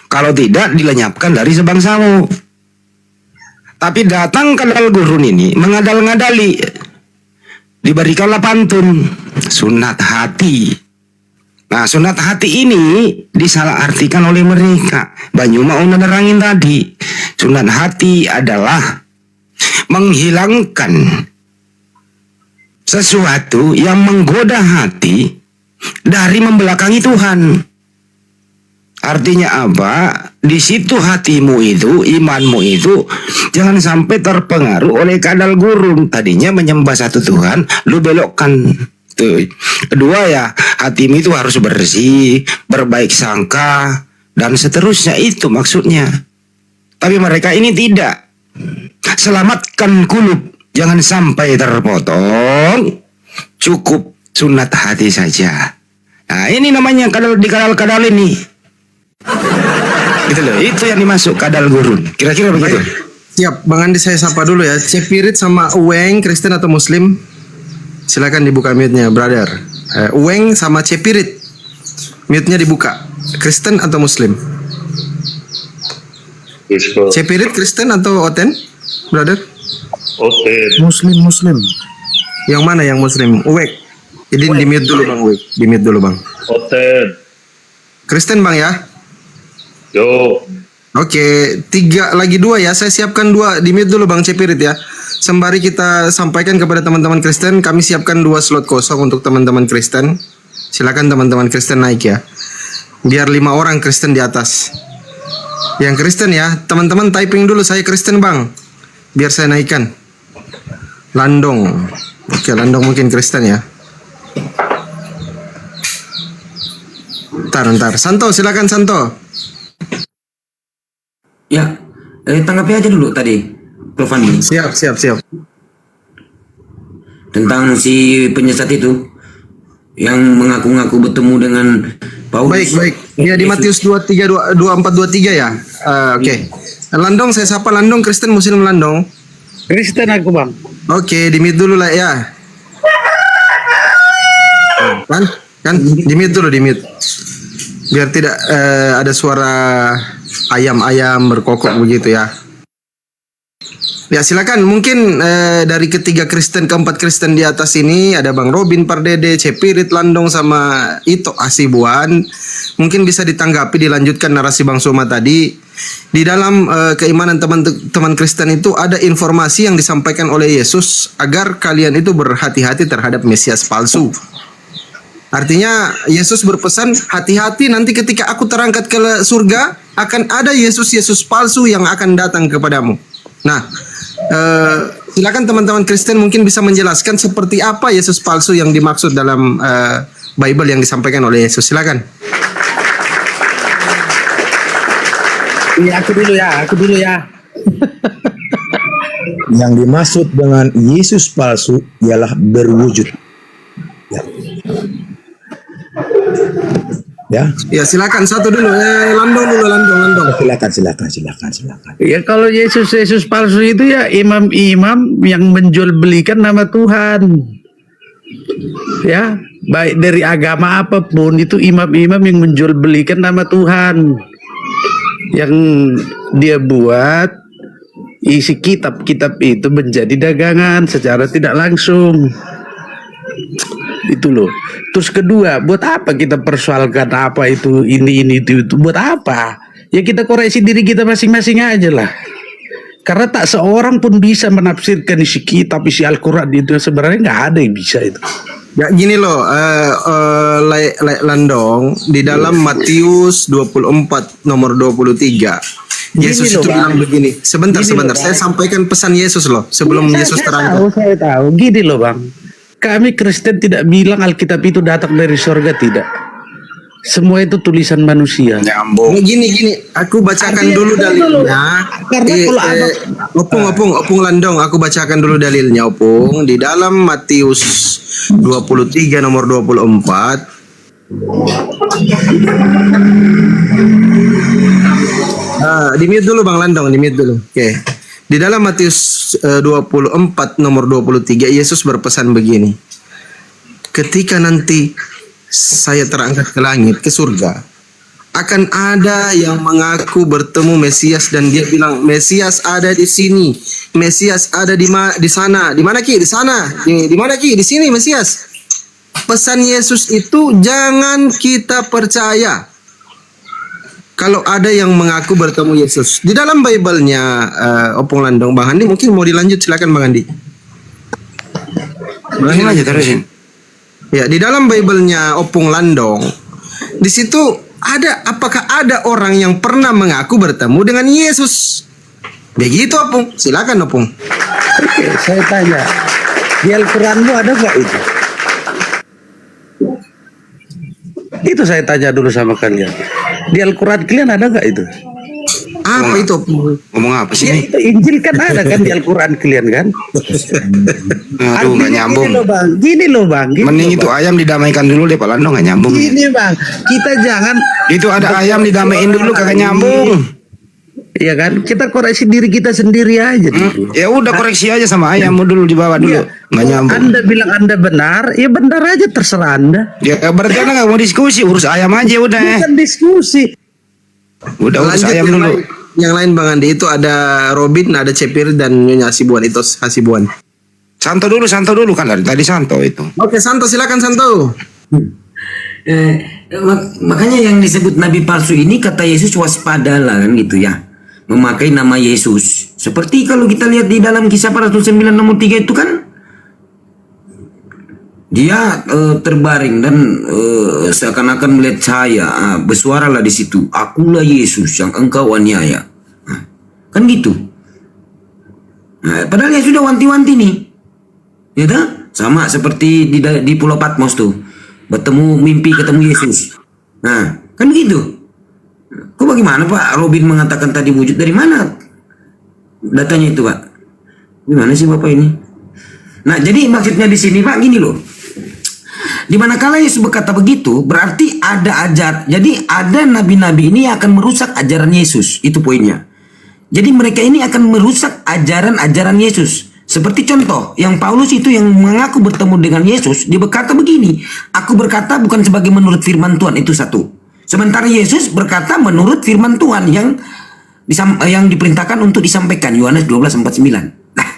Kalau tidak dilenyapkan dari sebangsamu. Tapi datang ke kadal gurun ini mengadal-ngadali. Diberikanlah pantun sunat hati. Nah, sunat hati ini disalahartikan oleh mereka. Banyu mau menerangin tadi. Sunat hati adalah menghilangkan sesuatu yang menggoda hati dari membelakangi Tuhan. Artinya apa? Di situ hatimu itu, imanmu itu jangan sampai terpengaruh oleh kadal gurun. Tadinya menyembah satu Tuhan, lu belokkan Tuh. Kedua ya, hatimu itu harus bersih, berbaik sangka, dan seterusnya, itu maksudnya. Tapi mereka ini tidak. Selamatkan kulub, jangan sampai terpotong. Cukup sunat hati saja. Nah, ini namanya kadal di kadal-kadal ini. Gitu loh, itu yang dimasuk kadal gurun. Kira-kira begitu. Siap, Bang Andi saya sapa dulu ya. Cepirit sama Uweng, Kristen atau Muslim? Silakan dibuka mute-nya, brother. Uweng sama Cepirit, mute-nya dibuka. Kristen atau Muslim? Cepirit Kristen atau Oten, brother? Oten. Muslim. Yang mana yang Muslim? Uwek. Jadi di mute dulu Bang Uwek. Di mute dulu Bang. Oten. Kristen Bang ya? Yo. Oke, 3 lagi 2 ya. Saya siapkan 2 di mute dulu Bang Cepirit ya. Sembari kita sampaikan kepada teman-teman Kristen, kami siapkan 2 slot kosong untuk teman-teman Kristen. Silakan teman-teman Kristen naik ya. Biar 5 orang Kristen di atas. Yang Kristen ya, teman-teman typing dulu saya Kristen Bang. Biar saya naikkan. Landong. Oke, Landong mungkin Kristen ya. Ntar. Santo, silakan Santo. Ya, tanggapi aja dulu tadi, Prof. Andi. Siap. Tentang si penyesat itu yang mengaku-ngaku bertemu dengan Paulus. Baik. Ya di Matius 24 23 ya. Oke. Landong saya sapa Landong, Kristen Muslim Landong. Kristen aku Bang. Oke, di mute dulu lah ya. Kan di mute dulu, di mute. Biar tidak ada suara ayam-ayam berkokok begitu ya. Ya silakan, mungkin dari ketiga Kristen, keempat Kristen di atas ini ada Bang Robin Pardede, Cepirit, Landong sama Ito Asibuan. Mungkin bisa ditanggapi, dilanjutkan narasi Bang Suma tadi. Di dalam keimanan teman-teman Kristen itu ada informasi yang disampaikan oleh Yesus agar kalian itu berhati-hati terhadap Mesias palsu. Artinya Yesus berpesan, hati-hati nanti ketika aku terangkat ke surga akan ada Yesus palsu yang akan datang kepadamu. Nah, silakan teman-teman Kristen mungkin bisa menjelaskan seperti apa Yesus palsu yang dimaksud dalam Bible yang disampaikan oleh Yesus. Silakan. Iya, aku dulu ya. Yang dimaksud dengan Yesus palsu ialah berwujud. Ya, silakan satu dulu. Landong. Silakan. Ya kalau Yesus palsu itu ya imam-imam yang menjual belikan nama Tuhan. Ya, baik dari agama apapun itu imam-imam yang menjual belikan nama Tuhan. Yang dia buat isi kitab-kitab itu menjadi dagangan secara tidak langsung. Itu loh. Terus kedua, buat apa kita persoalkan apa itu ini itu buat apa? Ya kita koreksi diri kita masing-masing aja lah. Karena tak seorang pun bisa menafsirkan isi kitab, isi Al-Quran itu sebenarnya nggak ada yang bisa itu. Ya gini loh, Landong, di dalam Matius 24 nomor 23 Yesus itu bilang begini. Sebentar, saya sampaikan pesan Yesus loh sebelum Yesus terangkat. Saya tahu. Gini loh Bang, kami Kristen tidak bilang Alkitab itu datang dari surga, tidak. Semua itu tulisan manusia. Gini, aku bacakan dulu dalilnya. Opung Landong, aku bacakan dulu dalilnya Opung. Di dalam Matius 23 nomor 24. Di mute dulu Bang Landong, di mute dulu. Oke. Di dalam Matius 24 nomor 23 Yesus berpesan begini. Ketika nanti saya terangkat ke langit, ke surga, akan ada yang mengaku bertemu Mesias dan dia bilang Mesias ada di sini, Mesias ada di sana. Di mana Ki? Di sana. Di mana Ki? Di sini Mesias. Pesan Yesus itu jangan kita percaya. Kalau ada yang mengaku bertemu Yesus di dalam Bible-nya, Opung Landong, Bang Andi mungkin mau dilanjut, silakan Bang Andi. Ulangi aja terusin. Ya, di dalam Bible-nya Opung Landong, di situ apakah ada orang yang pernah mengaku bertemu dengan Yesus? Begitu Opung, silakan Opung. Oke, saya tanya, di Al-Quranmu ada nggak itu? Itu saya tanya dulu sama kalian. Di Al-Quran kalian ada nggak itu? Apa itu? Ngomong apa sih? Ya itu Injil kan ada kan di Al-Quran kalian kan? Aduh, nggak nyambung. Gini loh bang. Mending itu ayam didamaikan dulu deh, Pak Lando, nggak nyambung. Gini bang, kita jangan. Itu ada ayam didamaiin dulu, kagak nyambung. Iya kan? Kita koreksi diri kita sendiri aja. Ya udah koreksi aja sama ayammu dulu, dibawa dulu. Nggak nyambung. Anda bilang Anda benar, ya benar aja, terserah Anda. Ya berarti Anda nggak mau diskusi, urus ayam aja udah. Bukan diskusi. Udah urus Lanjut ayam yang dulu. Yang lain Bang Andi itu ada Robin, ada Cepir dan Nyonya Hasibuan itu Hasibuan. Santo dulu kan dari tadi Santo itu. Oke, Santo silakan Santo. Makanya yang disebut nabi palsu ini kata Yesus waspadalah kan gitu ya. Memakai nama Yesus. Seperti kalau kita lihat di dalam Kisah para Rasul 9 nomor 3 itu kan dia terbaring dan seakan-akan melihat cahaya, bersuaralah di situ, akulah Yesus yang engkau aniaya. Kan gitu. Padahal ya sudah wanti-wanti nih, ya dah? Sama seperti di Pulau Patmos tuh, mimpi ketemu Yesus. Nah, kan gitu. Kok bagaimana Pak Robin mengatakan tadi wujud, dari mana datanya itu Pak? Gimana sih Bapak ini? Nah, jadi maksudnya di sini Pak gini loh. Di manakala Yesus berkata begitu, berarti jadi ada nabi-nabi ini yang akan merusak ajaran Yesus. Itu poinnya. Jadi mereka ini akan merusak ajaran-ajaran Yesus. Seperti contoh, yang Paulus itu yang mengaku bertemu dengan Yesus, dia berkata begini, aku berkata bukan sebagai menurut firman Tuhan, itu satu. Sementara Yesus berkata menurut firman Tuhan yang diperintahkan untuk disampaikan, Yohanes 12:49. Nah,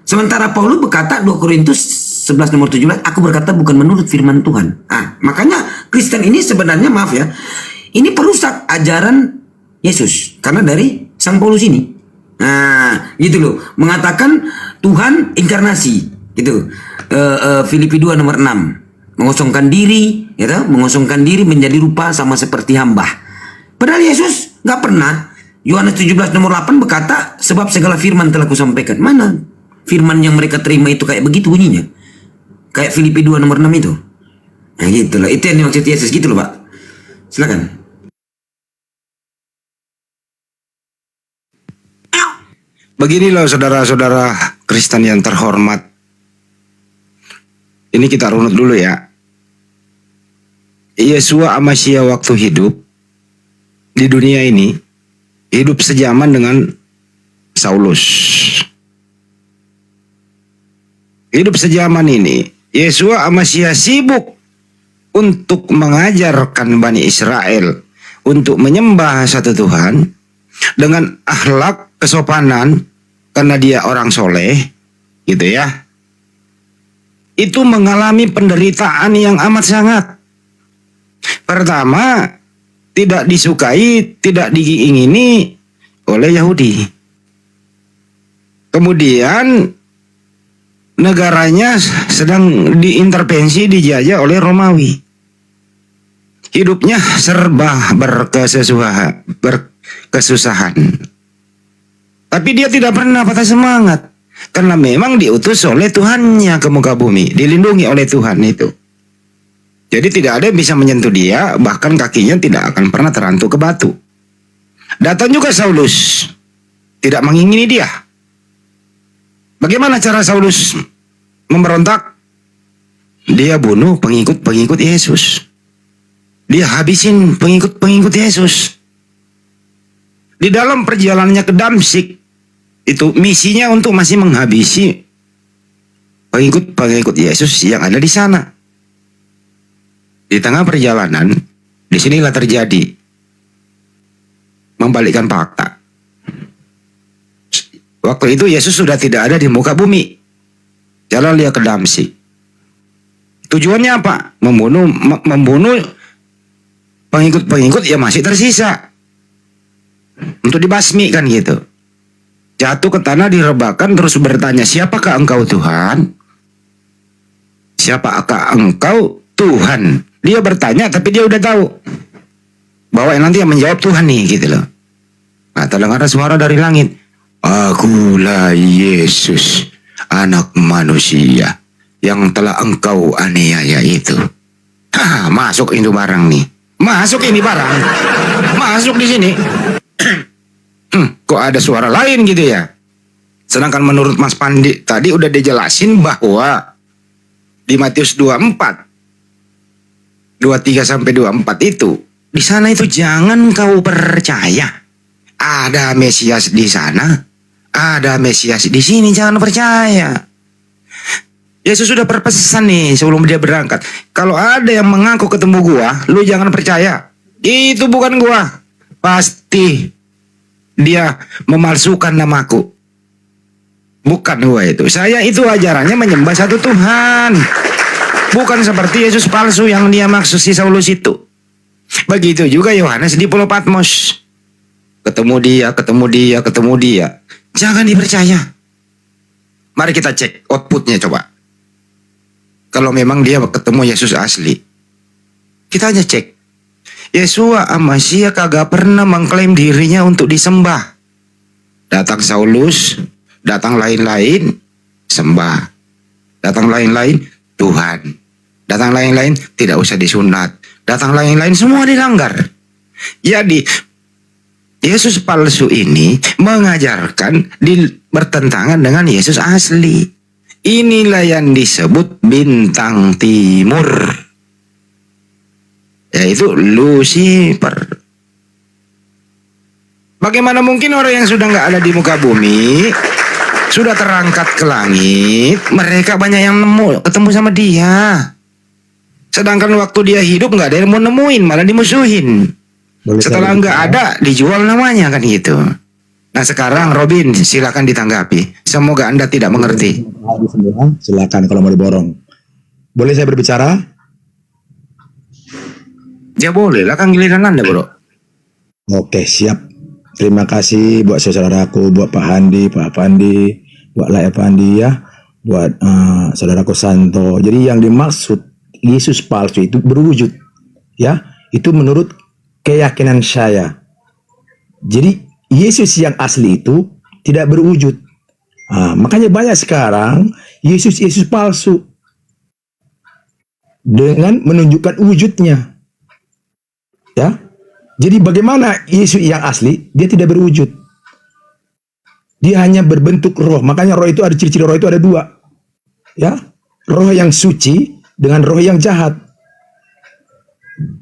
sementara Paulus berkata 2 Korintus 11 nomor 17, aku berkata bukan menurut firman Tuhan. Makanya Kristen ini sebenarnya, maaf ya, ini perusak ajaran Yesus karena dari Sang Paulus ini. Nah, gitu loh, mengatakan Tuhan inkarnasi, gitu. Filipi 2 nomor 6, mengosongkan diri, gitu, mengosongkan diri menjadi rupa sama seperti hamba. Padahal Yesus nggak pernah. Yohanes 17 nomor 8 berkata, sebab segala firman telah kusampaikan. Mana firman yang mereka terima itu kayak begitu bunyinya? Kayak Filipi 2 nomor 6 itu. Nah gitu loh, itu yang dimaksud Yesus gitu loh Pak. Silakan. Begini loh saudara-saudara Kristen yang terhormat. Ini kita runut dulu ya. Yesua Amasya waktu hidup di dunia ini, hidup sejaman dengan Saulus. Hidup sejaman ini, Yesua Amasya sibuk untuk mengajarkan Bani Israel untuk menyembah satu Tuhan dengan akhlak kesopanan karena dia orang soleh, gitu ya. Itu mengalami penderitaan yang amat sangat. Pertama, tidak disukai, tidak diingini oleh Yahudi. Kemudian negaranya sedang diintervensi, dijajah oleh Romawi. Hidupnya serba berkesusahan. Tapi dia tidak pernah patah semangat. Karena memang diutus oleh Tuhannya ke muka bumi. Dilindungi oleh Tuhan itu. Jadi tidak ada yang bisa menyentuh dia. Bahkan kakinya tidak akan pernah terantuk ke batu. Datang juga Saulus. Tidak mengingini dia. Bagaimana cara Saulus memberontak? Dia bunuh pengikut-pengikut Yesus. Dia habisin pengikut-pengikut Yesus. Di dalam perjalanannya ke Damsyik, itu misinya untuk masih menghabisi pengikut-pengikut Yesus yang ada di sana. Di tengah perjalanan, disinilah terjadi membalikkan fakta. Waktu itu Yesus sudah tidak ada di muka bumi. Jalan dia ke Damsyik. Tujuannya apa? Membunuh pengikut-pengikut yang masih tersisa. Untuk dibasmi kan gitu. Jatuh ke tanah, direbahkan, terus bertanya, siapakah engkau Tuhan? Siapakah engkau Tuhan? Dia bertanya tapi dia udah tahu bahwa yang nanti yang menjawab Tuhan nih, gitu loh. Nah, terdengar suara dari langit. Akulah Yesus, anak manusia yang telah engkau aniaya itu. Hah, Masuk itu barang nih. Masuk ini barang. Masuk di sini. Kok ada suara lain gitu ya? Sedangkan menurut Mas Pandi tadi udah dijelasin bahwa di Matius 24 23 sampai 24 itu di sana itu jangan kau percaya ada Mesias di sana, ada Mesias di sini, jangan percaya. Yesus sudah berpesan nih sebelum dia berangkat, kalau ada yang mengaku ketemu gua, lu jangan percaya, itu bukan gua, pasti dia memalsukan namaku. Bukan gua itu. Saya itu ajarannya menyembah satu Tuhan. Bukan seperti Yesus palsu yang dia maksud si Saulus itu. Begitu juga Yohanes di Pulau Patmos. Ketemu dia. Jangan dipercaya. Mari kita cek outputnya coba. Kalau memang dia ketemu Yesus asli. Kita hanya cek. Yesua Amasya kagak pernah mengklaim dirinya untuk disembah. Datang Saulus, datang lain-lain, sembah. Datang lain-lain, Tuhan. Datang lain-lain, tidak usah disunat. Datang lain-lain, semua dilanggar. Jadi, Yesus palsu ini mengajarkan bertentangan dengan Yesus asli. Inilah yang disebut bintang timur. Yaitu Lucifer. Bagaimana mungkin orang yang sudah nggak ada di muka bumi, sudah terangkat ke langit, mereka banyak yang ketemu sama dia. Sedangkan waktu dia hidup nggak ada yang mau nemuin, malah dimusuhin. Setelah nggak ada, dijual namanya kan gitu. Nah sekarang Robin silakan ditanggapi. Semoga Anda tidak mengerti. Silakan kalau mau diborong. Boleh saya berbicara? Ya boleh lah, kan giliran Anda bro. Oke siap. Terima kasih buat saudaraku, buat Pak Handi, Pak Pandi, buat Lai Pandi ya, buat saudaraku Santo. Jadi yang dimaksud Yesus palsu itu berwujud, ya. Itu menurut keyakinan saya. Jadi Yesus yang asli itu tidak berwujud. Makanya banyak sekarang Yesus palsu dengan menunjukkan wujudnya. Ya. Jadi bagaimana Yesus yang asli? Dia tidak berwujud. Dia hanya berbentuk roh. Makanya roh itu ada ciri-ciri roh itu ada dua. Ya. Roh yang suci dengan roh yang jahat.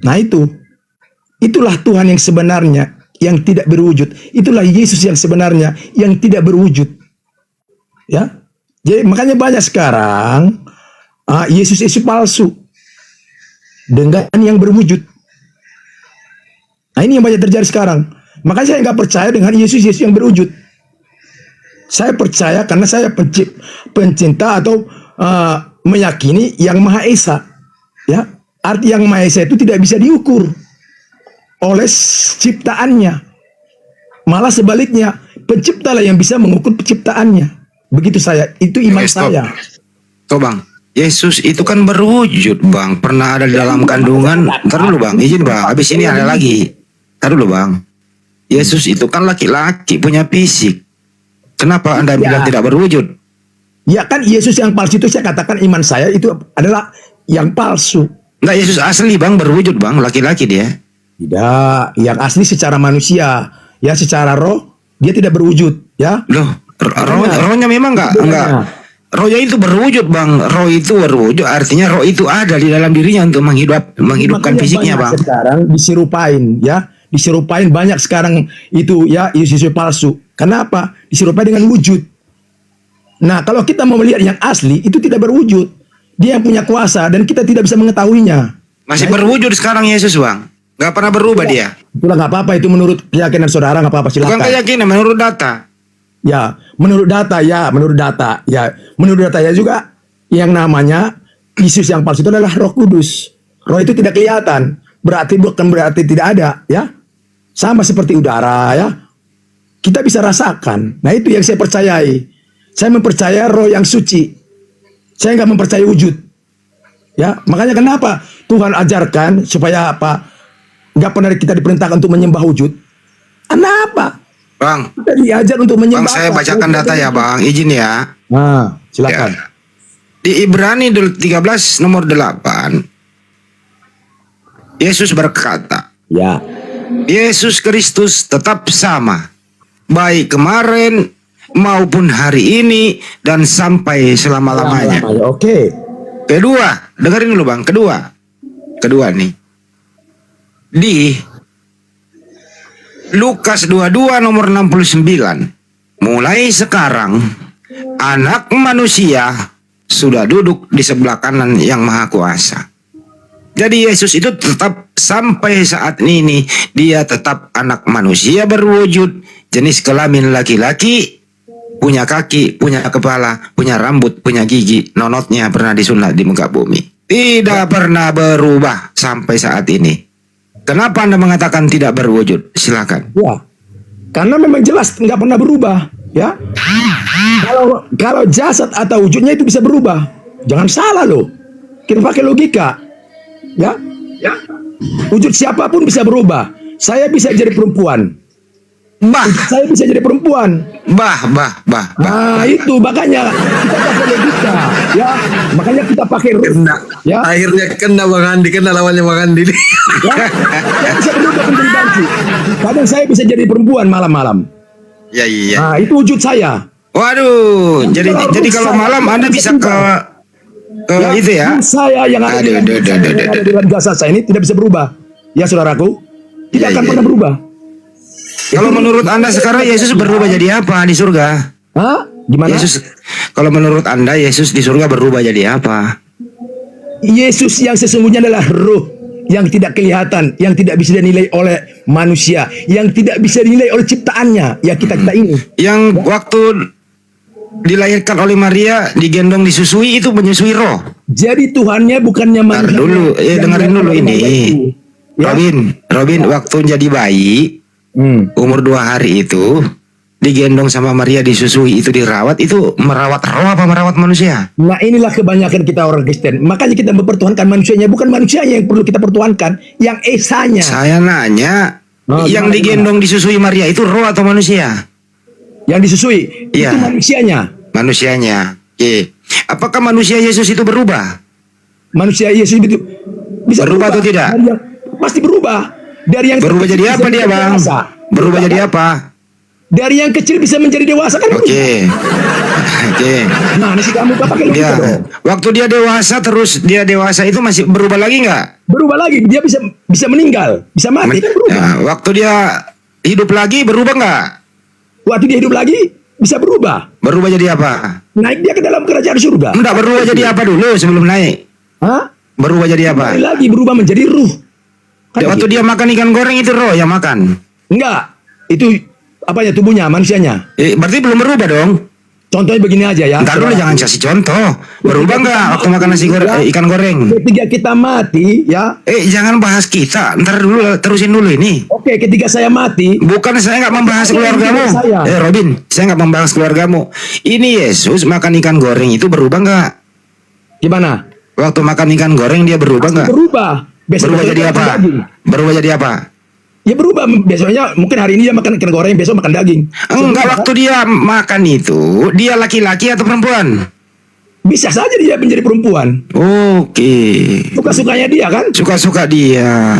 Nah itulah Tuhan yang sebenarnya yang tidak berwujud. Itulah Yesus yang sebenarnya yang tidak berwujud. Ya. Jadi makanya banyak sekarang Yesus palsu dengan yang berwujud. Nah ini yang banyak terjadi sekarang. Makanya saya nggak percaya dengan Yesus yang berwujud. Saya percaya karena saya pencinta atau meyakini yang Maha Esa. Ya, arti yang Maha Esa itu tidak bisa diukur oleh ciptaannya. Malah sebaliknya, penciptalah yang bisa mengukur penciptaannya. Begitu saya, itu iman saya. Tuh bang, Yesus itu kan berwujud bang. Pernah ada di dalam kandungan. Ntar dulu bang, izin bang. Habis ini ada lagi. Ntar dulu bang. Yesus itu kan laki-laki punya fisik. Kenapa Anda bilang tidak berwujud? Ya kan Yesus yang palsu itu saya katakan iman saya itu adalah yang palsu. Enggak, Yesus asli bang berwujud bang, laki-laki dia. Tidak, yang asli secara manusia. Ya secara roh dia tidak berwujud. Ya. Loh, rohnya memang enggak. Rohnya itu berwujud bang. Roh itu berwujud artinya roh itu ada di dalam dirinya untuk menghidupkan fisiknya bang. Sekarang disirupain ya. Disirupain banyak sekarang itu ya Yesus palsu. Kenapa? Disirupai dengan wujud. Nah kalau kita mau melihat yang asli itu tidak berwujud. Dia yang punya kuasa dan kita tidak bisa mengetahuinya. Masih berwujud sekarang Yesus bang. Gak pernah berubah dia. Itulah gak apa-apa, itu menurut keyakinan saudara gak apa-apa, silakan. Bukan keyakinan, menurut data. Ya, menurut data ya, menurut data ya juga yang namanya Yesus yang palsu itu adalah Roh Kudus. Roh itu tidak kelihatan, bukan berarti tidak ada, ya. Sama seperti udara, ya. Kita bisa rasakan. Nah itu yang saya percayai. Saya mempercaya Roh yang suci. Saya nggak mempercayai wujud. Ya, makanya kenapa Tuhan ajarkan supaya apa? Nggak pernah kita diperintahkan untuk menyembah wujud. Kenapa? Bang, kita diajar untuk menyembah. Bang, saya bacakan data ya, Bang. Izin ya. Nah, silakan. Ya. Di Ibrani 13 nomor 8. Yesus berkata, Ya. Yesus Kristus tetap sama, baik kemarin maupun hari ini dan sampai selama-lamanya. Oke. Kedua, dengerin dulu Bang, kedua nih. Di Lukas 22 nomor 69, mulai sekarang Anak Manusia sudah duduk di sebelah kanan Yang Maha Kuasa. Jadi Yesus itu tetap sampai saat ini, dia tetap anak manusia berwujud, jenis kelamin laki-laki, punya kaki, punya kepala, punya rambut, punya gigi, nonotnya pernah disunat di muka bumi. Tidak pernah berubah sampai saat ini. Kenapa Anda mengatakan tidak berwujud? Silakan. Ya. Karena memang jelas nggak pernah berubah, ya. Kalau jasad atau wujudnya itu bisa berubah, jangan salah loh. Kita pakai logika. Ya, wujud siapapun bisa berubah. Saya bisa jadi perempuan. Saya bisa jadi perempuan. Nah, itu makanya kita pakai logika. Ya, makanya kita pakai ya. Akhirnya kena Bang Andi, kena lawannya Bang Andi. Ya, saya bisa berubah menjadi banci. Kadang saya bisa jadi perempuan malam-malam. Ya, iya. Nah, itu wujud saya. Waduh, jadi kalau malam Anda bisa ke itu ya. Saya yang ada di dalam jasad saya ini tidak bisa berubah. Ya saudaraku, tidak akan pernah berubah. Kalau menurut Anda sekarang Yesus berubah jadi apa di surga? Hah? Gimana? Kalau menurut Anda Yesus di surga berubah jadi apa? Yesus yang sesungguhnya adalah roh yang tidak kelihatan, yang tidak bisa dinilai oleh manusia, yang tidak bisa dinilai oleh ciptaannya, ya kita ini. Yang waktu dilahirkan oleh Maria, digendong disusui, itu menyusui roh. Jadi Tuhannya bukannya manusia. Dulu, dengerin dulu ini. Ya. Robin waktu jadi bayi, umur 2 hari itu, digendong sama Maria, disusui, itu dirawat, itu merawat roh apa merawat manusia? Nah, inilah kebanyakan kita orang Kristen. Makanya kita mempertuhankan manusianya, bukan manusianya yang perlu kita pertuhankan, yang esanya. Saya nanya, yang digendong disusui Maria itu roh atau manusia? Yang disusui itu manusianya. Manusianya. Apakah manusia Yesus itu berubah? Manusia Yesus itu bisa berubah atau tidak? Pasti berubah. Dari yang berubah jadi apa dia, Bang? Berubah jadi apa? Dari yang kecil bisa menjadi dewasa kan? Oke. Nah, ini kamu pakai logika dong. Waktu dia dewasa, terus dia dewasa itu masih berubah lagi nggak? Berubah lagi. Dia bisa meninggal, bisa mati. Kan berubah. Nah, waktu dia hidup lagi berubah nggak? Waktu dia hidup lagi bisa berubah. Berubah jadi apa? Naik dia ke dalam kerajaan surga. Enggak, berubah jadi apa dulu sebelum naik? Hah? Berubah jadi apa? Lagi berubah menjadi ruh. Kan waktu dia makan ikan goreng itu roh yang makan? Enggak. Itu apanya, tubuhnya, manusianya. Berarti belum berubah dong? Contohnya begini aja ya. Ntar dulu, jangan kasih contoh. Berubah nggak waktu makan nasi goreng, ikan goreng? Ketika kita mati, ya. Jangan bahas kita. Ntar dulu, terusin dulu ini. Oke, ketika saya mati. Bukan, saya nggak membahas keluargamu. Robin, saya nggak membahas keluargamu. Ini Yesus makan ikan goreng itu berubah nggak? Gimana? Waktu makan ikan goreng dia berubah nggak? Berubah. Berubah jadi apa? Berubah jadi apa? Ya berubah, biasanya mungkin hari ini dia makan ikan goreng, besok makan daging. Enggak, waktu dia makan itu, dia laki-laki atau perempuan? Bisa saja dia menjadi perempuan. Oke. Suka-sukanya dia kan? Suka-suka dia.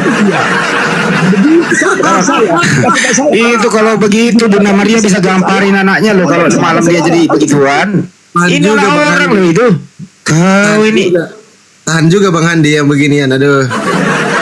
Itu kalau begitu Bunda Maria bisa gamparin anaknya loh kalau semalam dia jadi begituan. Ini orang loh itu. Kau ini. Tahan juga Bang Andi yang beginian, aduh.